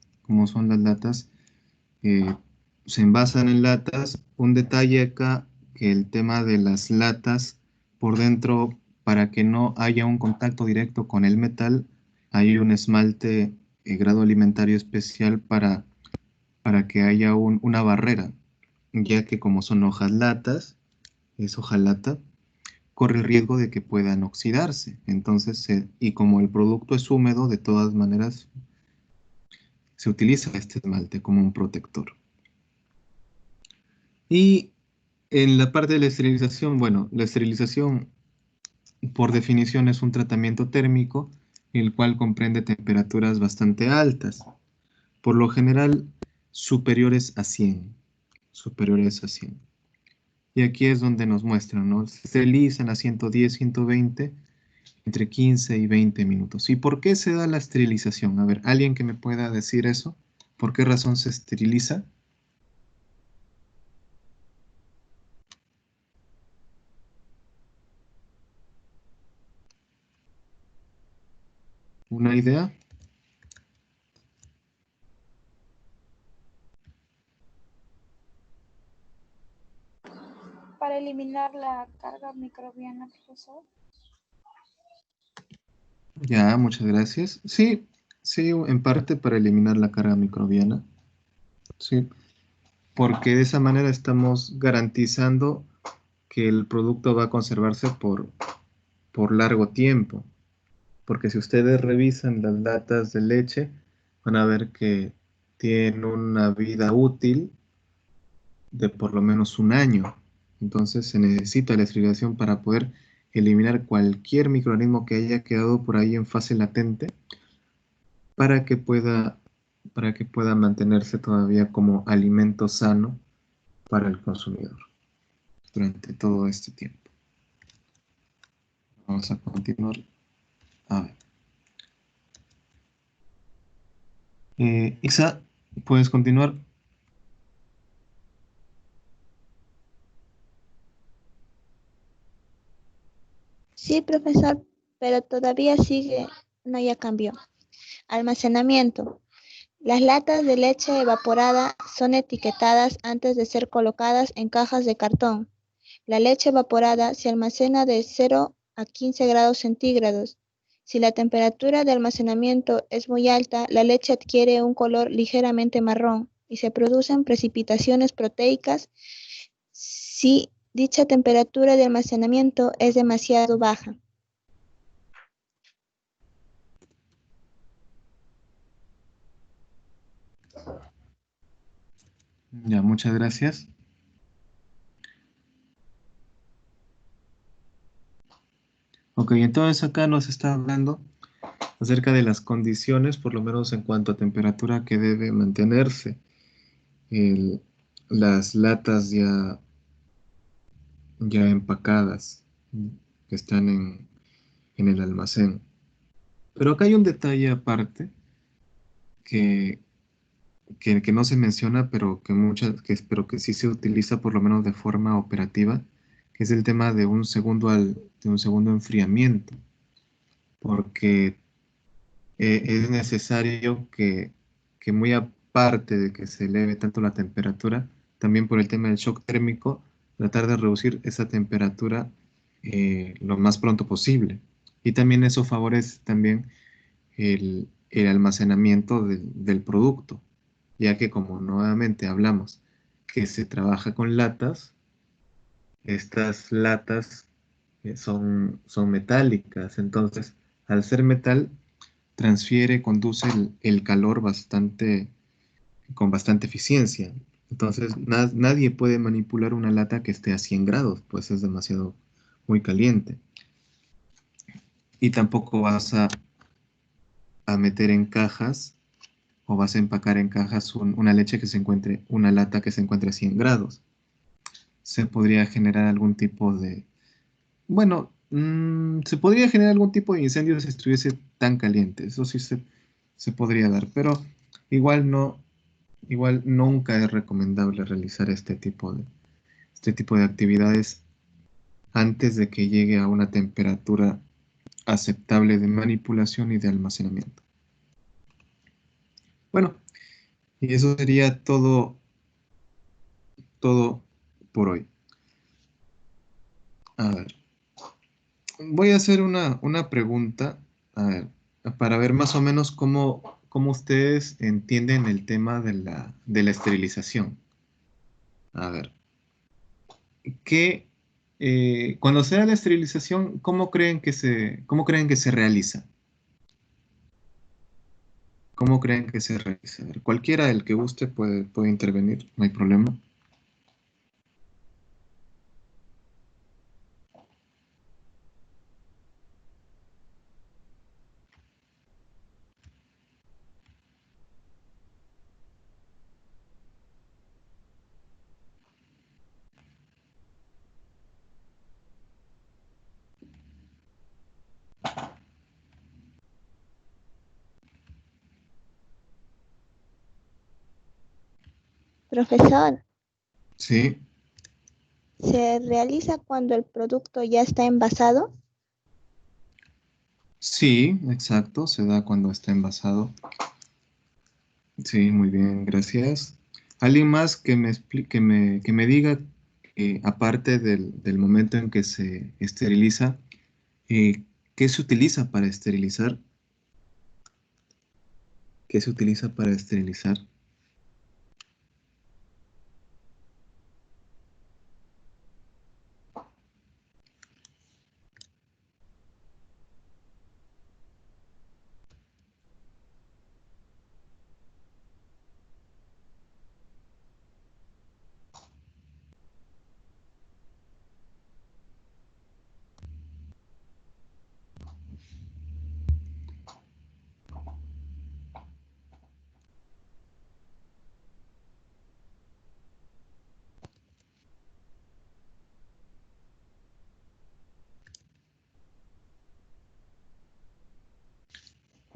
se envasan en latas. Un detalle acá, que el tema de las latas por dentro, para que no haya un contacto directo con el metal, hay un esmalte grado alimentario especial para que haya una barrera, ya que como son hojas es hojalata, corre el riesgo de que puedan oxidarse. Entonces, y como el producto es húmedo, de todas maneras, se utiliza este esmalte como un protector. Y en la parte de la esterilización, bueno, la esterilización por definición es un tratamiento térmico, el cual comprende temperaturas bastante altas, por lo general superiores a 100. Y aquí es donde nos muestran, ¿no? Se esterilizan a 110, 120, entre 15 y 20 minutos. ¿Y por qué se da la esterilización? A ver, ¿alguien que me pueda decir eso? ¿Por qué razón se esteriliza? ¿Una idea? Para eliminar la carga microbiana, profesor. Ya, muchas gracias. Sí, en parte para eliminar la carga microbiana. Sí, porque de esa manera estamos garantizando que el producto va a conservarse por largo tiempo. Porque si ustedes revisan las latas de leche, van a ver que tienen una vida útil de por lo menos un año. Entonces se necesita la esterilización para poder eliminar cualquier microorganismo que haya quedado por ahí en fase latente, para que pueda, para que pueda mantenerse todavía como alimento sano para el consumidor durante todo este tiempo. Vamos a continuar. A ver. Isa, ¿puedes continuar? Sí, profesor, pero todavía sigue, no, ya cambió. Almacenamiento. Las latas de leche evaporada son etiquetadas antes de ser colocadas en cajas de cartón. La leche evaporada se almacena de 0 a 15 grados centígrados. Si la temperatura de almacenamiento es muy alta, la leche adquiere un color ligeramente marrón y se producen precipitaciones proteicas si dicha temperatura de almacenamiento es demasiado baja. Ya, muchas gracias. Ok, entonces acá nos está hablando acerca de las condiciones, por lo menos en cuanto a temperatura que debe mantenerse las latas ya empacadas que están en el almacén. Pero acá hay un detalle aparte que, que no se menciona, pero que sí se utiliza por lo menos de forma operativa, que es el tema de de un segundo enfriamiento, porque es necesario que muy aparte de que se eleve tanto la temperatura, también por el tema del shock térmico, tratar de reducir esa temperatura lo más pronto posible. Y también eso favorece también el almacenamiento del producto, ya que como nuevamente hablamos que se trabaja con latas, estas latas son metálicas, entonces al ser metal conduce el calor con bastante eficiencia. Entonces nadie puede manipular una lata que esté a 100 grados, pues es demasiado muy caliente. Y tampoco vas a meter en cajas o vas a empacar en cajas una leche una lata que se encuentre a 100 grados. Se podría generar algún tipo de, bueno, se podría generar algún tipo de incendio si estuviese tan caliente. Eso sí se podría dar, pero igual no, igual nunca es recomendable realizar este tipo de actividades antes de que llegue a una temperatura aceptable de manipulación y de almacenamiento. Bueno, y eso sería todo por hoy. A ver, voy a hacer una pregunta, a ver, para ver más o menos cómo ustedes entienden el tema de la esterilización. A ver, cuando se da la esterilización, cómo creen que se realiza? ¿Cómo creen que se realiza? A ver, cualquiera del que guste puede intervenir, no hay problema. Profesor, Sí, ¿se realiza cuando el producto ya está envasado? sí, exacto, se da cuando está envasado. Sí, muy bien, gracias. ¿Alguien más que me diga, aparte del momento en que se esteriliza, qué se utiliza para esterilizar? ¿Qué se utiliza para esterilizar?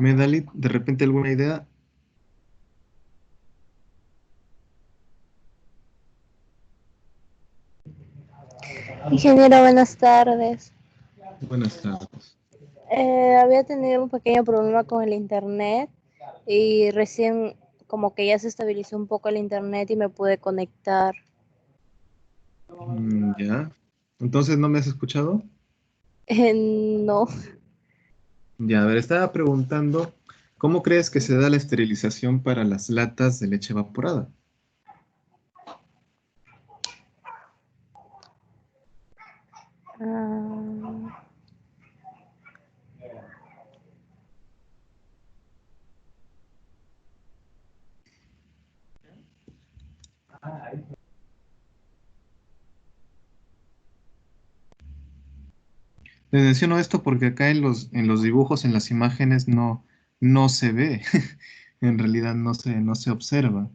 Medalit, ¿de repente alguna idea? Ingeniero, buenas tardes. Buenas tardes. Había tenido un pequeño problema con el internet y recién como que ya se estabilizó un poco el internet y me pude conectar. Ya. Entonces, ¿no me has escuchado? No. Ya, a ver, estaba preguntando, ¿cómo crees que se da la esterilización para las latas de leche evaporada? Ah, Les menciono esto porque acá en los dibujos, en las imágenes, no se ve. En realidad no se observa.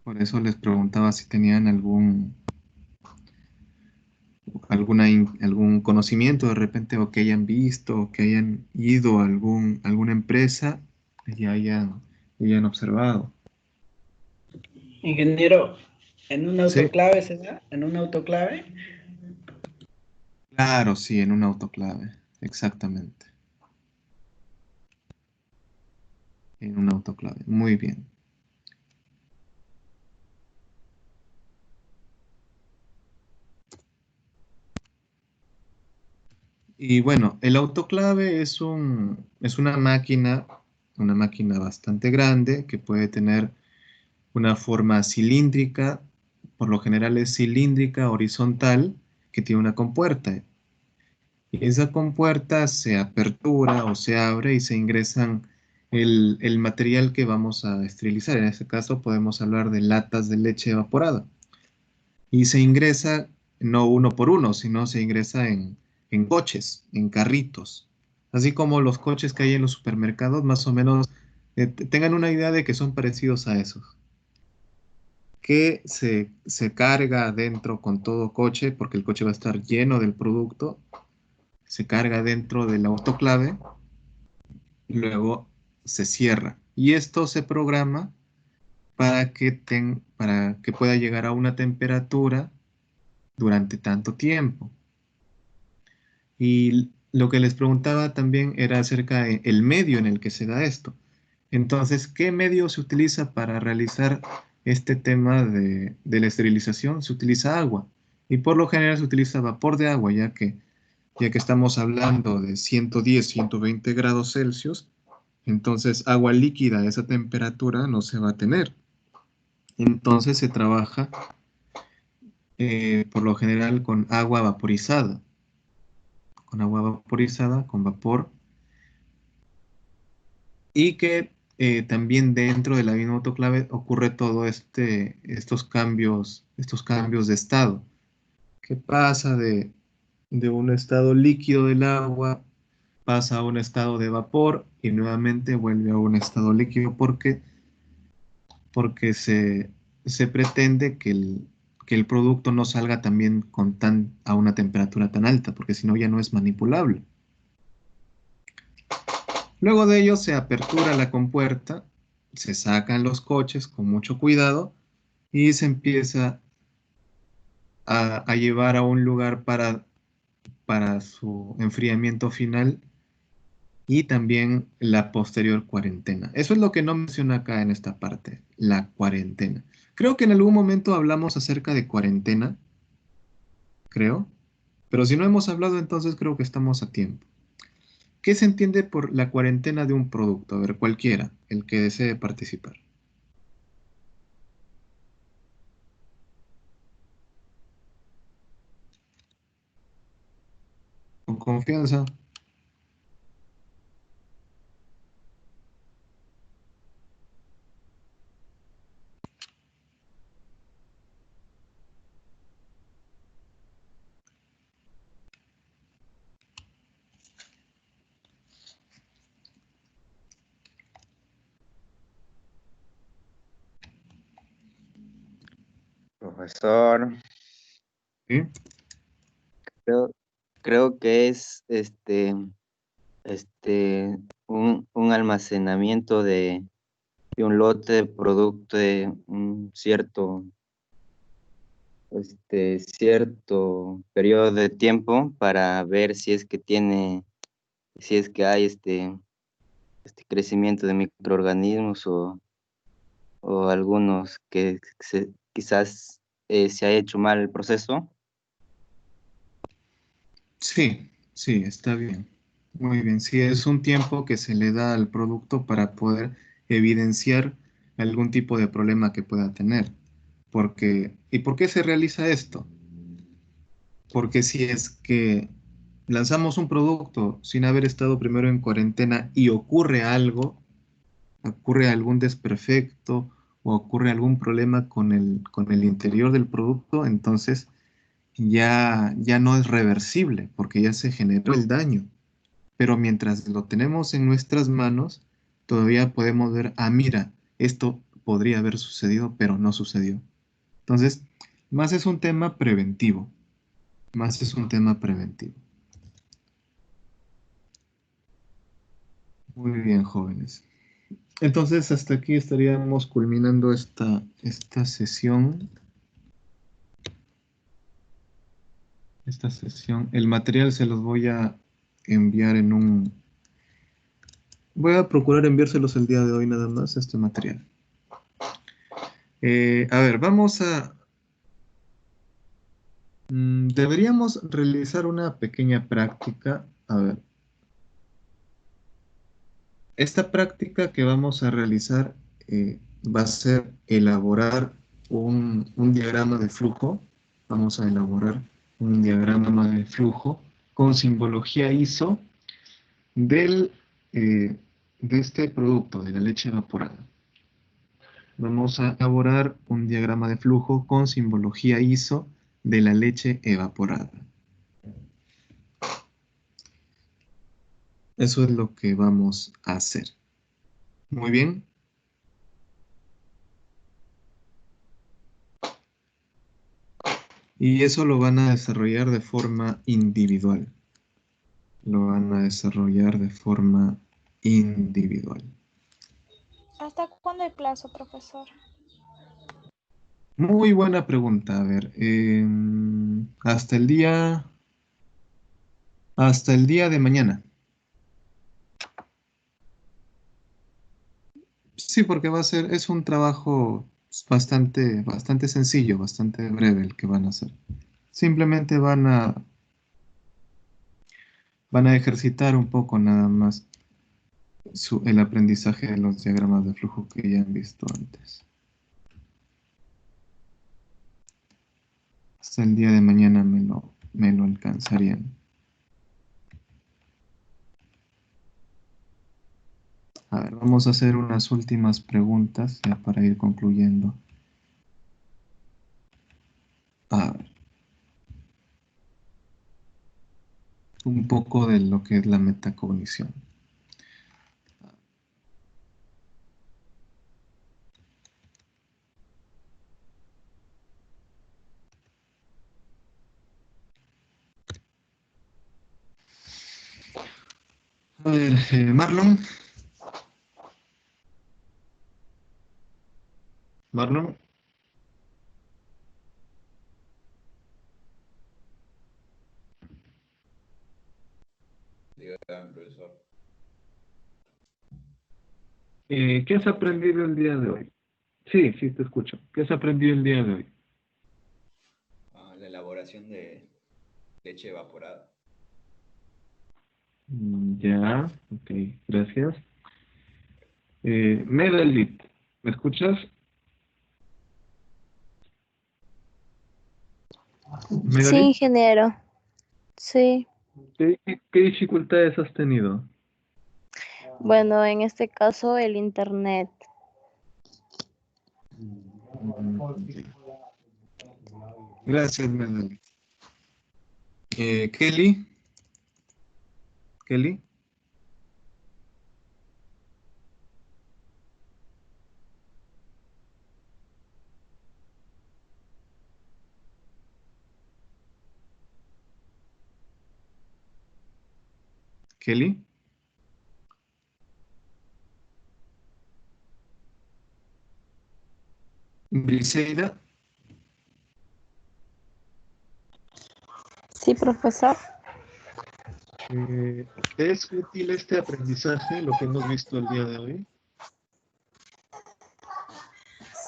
Por eso les preguntaba si tenían algún conocimiento de repente o que hayan visto o que hayan ido a alguna empresa y hayan observado. Ingeniero, ¿en un Sí, autoclave se da? ¿En un autoclave? claro, sí, en un autoclave, exactamente. En un autoclave, muy bien. Y bueno, el autoclave es una máquina bastante grande que puede tener una forma cilíndrica, por lo general es cilíndrica horizontal, que tiene una compuerta. Y esa compuerta se apertura o se abre y se ingresan el material que vamos a esterilizar. En este caso podemos hablar de latas de leche evaporada. Y se ingresa no uno por uno, sino se ingresa en coches, en carritos. Así como los coches que hay en los supermercados, más o menos, tengan una idea de que son parecidos a esos. Que se carga adentro con todo coche, porque el coche va a estar lleno del producto, se carga dentro del autoclave y luego se cierra. Y esto se programa para que pueda llegar a una temperatura durante tanto tiempo. Y lo que les preguntaba también era acerca del medio en el que se da esto. Entonces, ¿qué medio se utiliza para realizar este tema de la esterilización? Se utiliza agua. Y por lo general se utiliza vapor de agua, ya que estamos hablando de 110, 120 grados Celsius. Entonces, agua líquida a esa temperatura no se va a tener. Entonces, se trabaja por lo general con agua vaporizada, con vapor, y que también dentro de la misma autoclave ocurre todo estos cambios de estado, que pasa de un estado líquido del agua, pasa a un estado de vapor y nuevamente vuelve a un estado líquido porque se pretende que el producto no salga también a una temperatura tan alta, porque si no ya no es manipulable. Luego de ello se apertura la compuerta, se sacan los coches con mucho cuidado y se empieza a llevar a un lugar para su enfriamiento final y también la posterior cuarentena. Eso es lo que no menciona acá en esta parte, la cuarentena. Creo que en algún momento hablamos acerca de cuarentena, creo, pero si no hemos hablado entonces creo que estamos a tiempo. ¿Qué se entiende por la cuarentena de un producto? A ver, cualquiera, el que desee participar. Con confianza. Profesor, ¿Sí? creo, creo que es un almacenamiento de un lote de producto de un cierto periodo de tiempo para ver si es que hay este crecimiento de microorganismos o algunos que quizás se ha hecho mal el proceso. Sí, sí, está bien. Muy bien. Sí, es un tiempo que se le da al producto para poder evidenciar algún tipo de problema que pueda tener. ¿Y por qué se realiza esto? Porque si es que lanzamos un producto sin haber estado primero en cuarentena y ocurre algo, ocurre algún desperfecto o ocurre algún problema con el interior del producto, entonces ya no es reversible porque ya se generó el daño. Pero mientras lo tenemos en nuestras manos, todavía podemos ver, mira, esto podría haber sucedido, pero no sucedió. Entonces, más es un tema preventivo, más es un tema preventivo. Muy bien, jóvenes. Entonces, hasta aquí estaríamos culminando esta sesión. Esta sesión. El material se los voy a enviar en un... Voy a procurar enviárselos el día de hoy nada más, este material. A ver, vamos a... deberíamos realizar una pequeña práctica. A ver. Esta práctica que vamos a realizar va a ser elaborar un diagrama de flujo. Vamos a elaborar un diagrama de flujo con simbología ISO del, de este producto, de la leche evaporada. Vamos a elaborar un diagrama de flujo con simbología ISO de la leche evaporada. Eso es lo que vamos a hacer. Muy bien. Y eso lo van a desarrollar de forma individual. Lo van a desarrollar de forma individual. ¿Hasta cuándo hay plazo, profesor? Muy buena pregunta. A ver, hasta el día de mañana. Sí, porque es un trabajo bastante sencillo, bastante breve el que van a hacer. Simplemente van a ejercitar un poco nada más el aprendizaje de los diagramas de flujo que ya han visto antes. Hasta el día de mañana me lo alcanzarían. A ver, vamos a hacer unas últimas preguntas ya para ir concluyendo. A ver. Un poco de lo que es la metacognición. A ver, Marlon. Marlon. Dígame, profesor. ¿Qué has aprendido el día de hoy? Sí, sí, te escucho. ¿Qué has aprendido el día de hoy? La elaboración de leche evaporada. Ya, ok, gracias. Medalit, ¿me escuchas? Sí, Medalit, ingeniero. Sí. ¿qué dificultades has tenido? Bueno, en este caso el internet. Gracias, Medalit. Kelly. Kelly. Heli. Briseida. Sí, profesor. ¿Es útil este aprendizaje, lo que hemos visto el día de hoy?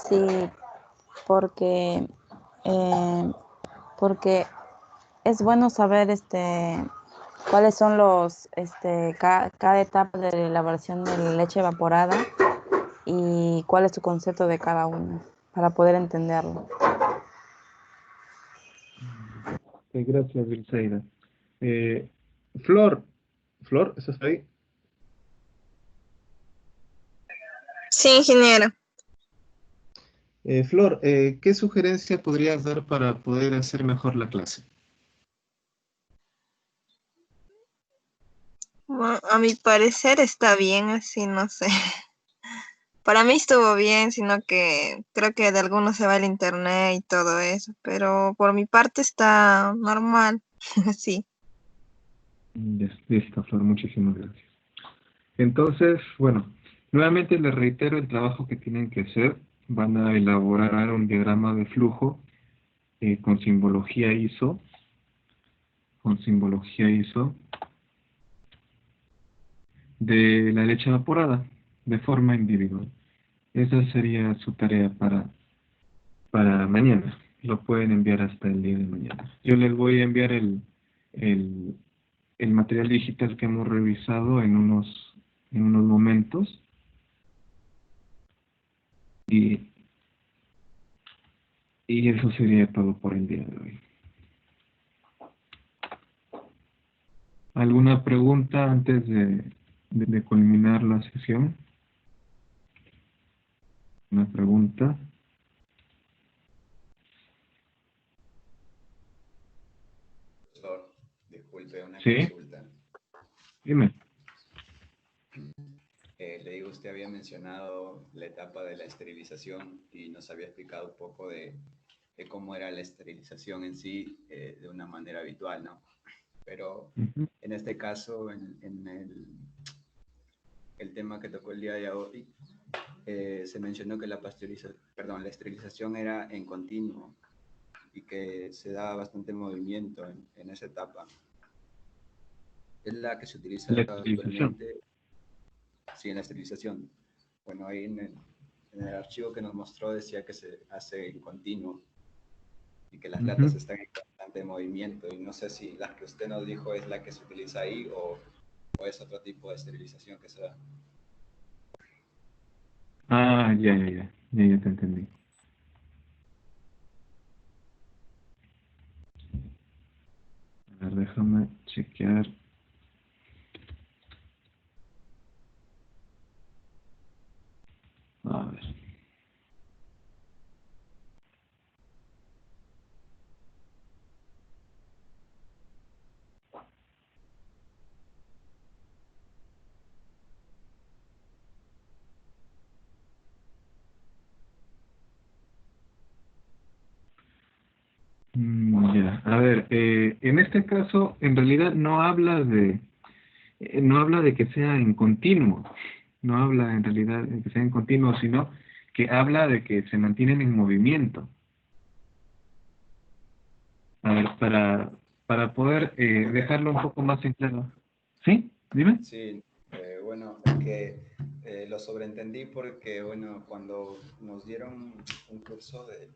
Sí, porque, porque es bueno saber cuáles son cada etapa de la elaboración de la leche evaporada y cuál es su concepto de cada una para poder entenderlo. Gracias, Briseida. Flor, ¿estás ahí? Sí, ingeniero. Flor, ¿qué sugerencia podrías dar para poder hacer mejor la clase? Bueno, a mi parecer está bien así, no sé. Para mí estuvo bien, sino que creo que de algunos se va el internet y todo eso, pero por mi parte está normal, sí. Listo, Flor, muchísimas gracias. Entonces, bueno, nuevamente les reitero el trabajo que tienen que hacer. Van a elaborar un diagrama de flujo con simbología ISO, de la leche evaporada de forma individual. Esa sería su tarea para mañana. Lo pueden enviar hasta el día de mañana. Yo les voy a enviar el material digital que hemos revisado en unos momentos. Y eso sería todo por el día de hoy. ¿Alguna pregunta antes de culminar la sesión? ¿Una pregunta? Profesor, disculpe, una ¿Sí? consulta. Dime. Le digo, usted había mencionado la etapa de la esterilización y nos había explicado un poco de cómo era la esterilización en sí de una manera habitual, ¿no? Pero en este caso, en el tema que tocó el día de hoy, se mencionó que la esterilización era en continuo y que se daba bastante movimiento en esa etapa. ¿Es la que se utiliza La esterilización. actualmente? Sí, en la esterilización. Bueno, ahí en el archivo que nos mostró decía que se hace en continuo y que las latas están en constante movimiento, y no sé si la que usted nos dijo es la que se utiliza ahí o es otro tipo de esterilización que se da. Ah, ya te entendí. A ver, déjame chequear. A ver. Ya, a ver, en este caso, en realidad no habla de que sea en continuo, no habla en realidad de que sea en continuo, sino que habla de que se mantienen en movimiento. A ver, para poder dejarlo un poco más en claro. ¿Sí? Dime. Sí, bueno, es que lo sobreentendí porque, bueno, cuando nos dieron un curso de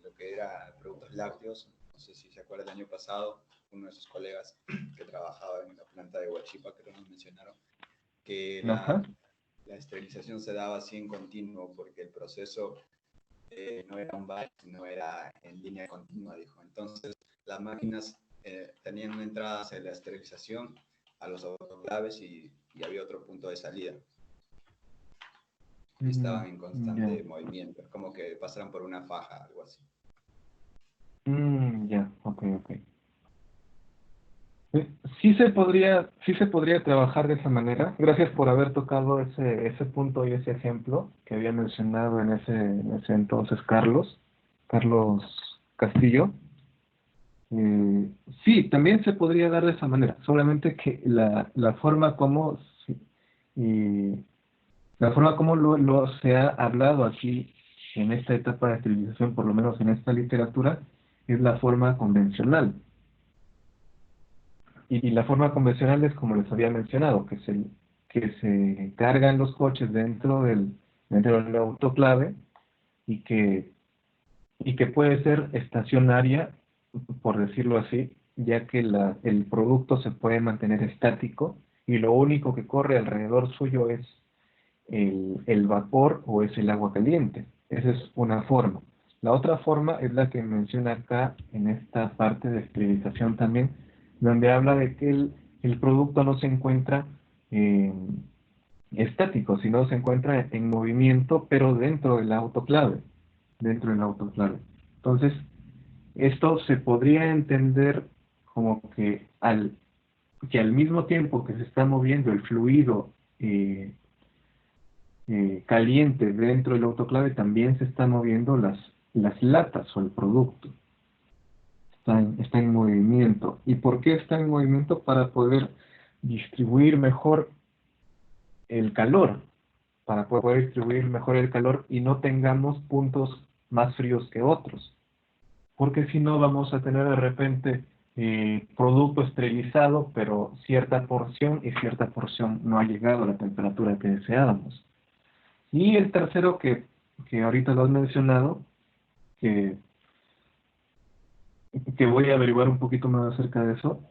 lo que era productos lácteos, no sé si se acuerda, el año pasado, uno de sus colegas que trabajaba en la planta de Huachipa, creo que nos mencionaron, que la esterilización se daba así en continuo porque el proceso no era un batch, no era en línea continua, dijo. Entonces, las máquinas tenían una entrada hacia la esterilización a los autoclaves y había otro punto de salida. Y estaban en constante movimiento, es como que pasaran por una faja, algo así. Ya, ok. Sí se podría trabajar de esa manera. Gracias por haber tocado ese punto y ese ejemplo que había mencionado en ese entonces Carlos Castillo. Sí, también se podría dar de esa manera, solamente que la forma como, la forma como lo se ha hablado aquí en esta etapa de esterilización, por lo menos en esta literatura, es la forma convencional. Y la forma convencional es como les había mencionado, que se cargan los coches dentro del autoclave y que puede ser estacionaria, por decirlo así, ya que el producto se puede mantener estático y lo único que corre alrededor suyo es el vapor o es el agua caliente. Esa es una forma. La otra forma es la que menciona acá en esta parte de esterilización también, donde habla de que el producto no se encuentra estático, sino se encuentra en movimiento, pero dentro del autoclave. Dentro del autoclave. Entonces, esto se podría entender como que al mismo tiempo que se está moviendo el fluido caliente dentro del autoclave, también se están moviendo las latas o el producto. Está en movimiento. ¿Y por qué está en movimiento? Para poder distribuir mejor el calor, para poder distribuir mejor el calor y no tengamos puntos más fríos que otros. Porque si no vamos a tener de repente producto esterilizado, pero cierta porción y cierta porción no ha llegado a la temperatura que deseábamos. Y el tercero que ahorita lo has mencionado, que voy a averiguar un poquito más acerca de eso,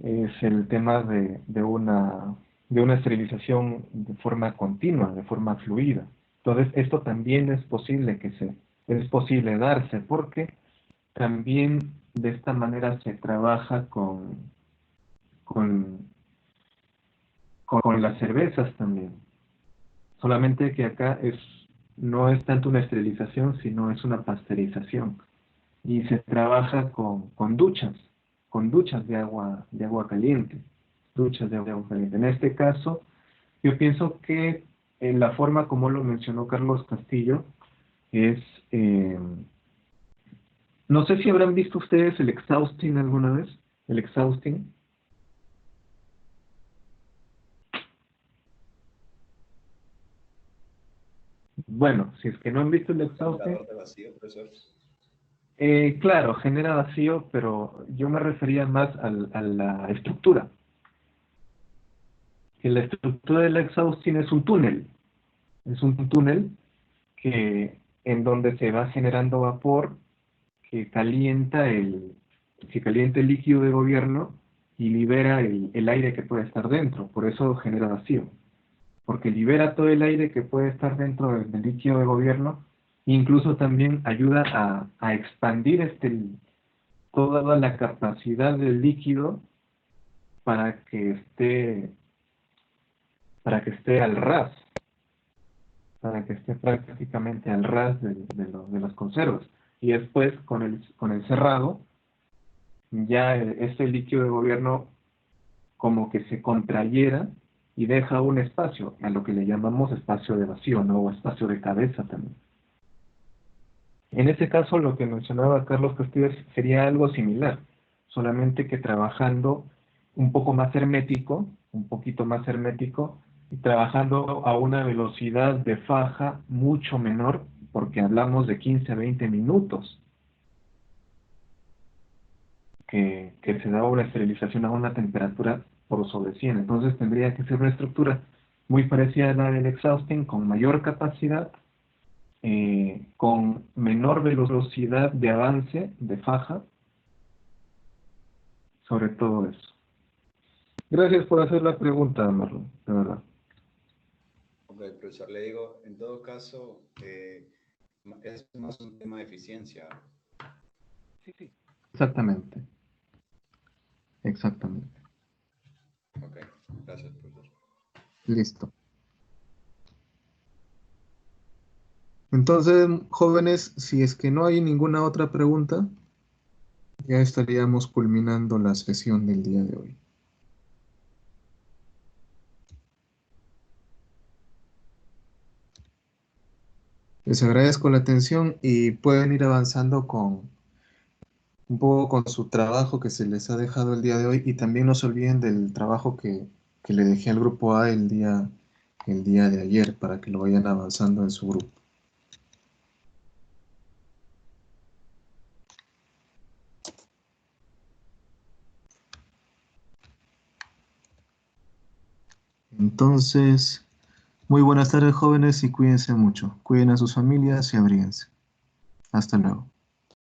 es el tema de una esterilización de forma continua, de forma fluida. Entonces, esto también es posible es posible darse, porque también de esta manera se trabaja con las cervezas también. Solamente que acá no es tanto una esterilización, sino es una pasteurización. Y se trabaja con duchas de agua caliente. Duchas de agua caliente. En este caso, yo pienso que en la forma como lo mencionó Carlos Castillo es... no sé si habrán visto ustedes el exhausting alguna vez. El exhausting. Bueno, si es que no han visto el exhausting... ¿Generador de vacío, profesor? Claro, genera vacío, pero yo me refería más a la estructura. Que la estructura del exhausting es un túnel. Es un túnel en donde se va generando vapor que calienta el líquido de gobierno y libera el aire que puede estar dentro. Por eso genera vacío. Porque libera todo el aire que puede estar dentro del líquido de gobierno. Incluso también ayuda a expandir toda la capacidad del líquido para que esté al ras, para que esté prácticamente al ras de las conservas. Y después, con el cerrado, ya ese líquido de gobierno como que se contrayera y deja un espacio, a lo que le llamamos espacio de vacío, ¿no? O espacio de cabeza también. En este caso, lo que mencionaba Carlos Castillo sería algo similar, solamente que trabajando un poco más hermético, un poquito más hermético, y trabajando a una velocidad de faja mucho menor, porque hablamos de 15 a 20 minutos, que se da una esterilización a una temperatura por sobre 100. Entonces tendría que ser una estructura muy parecida a la del exhausting, con mayor capacidad, con menor velocidad de avance de faja, sobre todo eso. Gracias por hacer la pregunta, Marlon, de verdad. Ok, profesor, le digo, en todo caso, es más un tema de eficiencia. Sí. Exactamente. Exactamente. Ok, gracias, profesor. Listo. Entonces, jóvenes, si es que no hay ninguna otra pregunta, ya estaríamos culminando la sesión del día de hoy. Les agradezco la atención y pueden ir avanzando con un poco con su trabajo que se les ha dejado el día de hoy y también no se olviden del trabajo que le dejé al grupo A el día de ayer para que lo vayan avanzando en su grupo. Entonces, muy buenas tardes jóvenes y cuídense mucho. Cuiden a sus familias y abríguense. Hasta luego.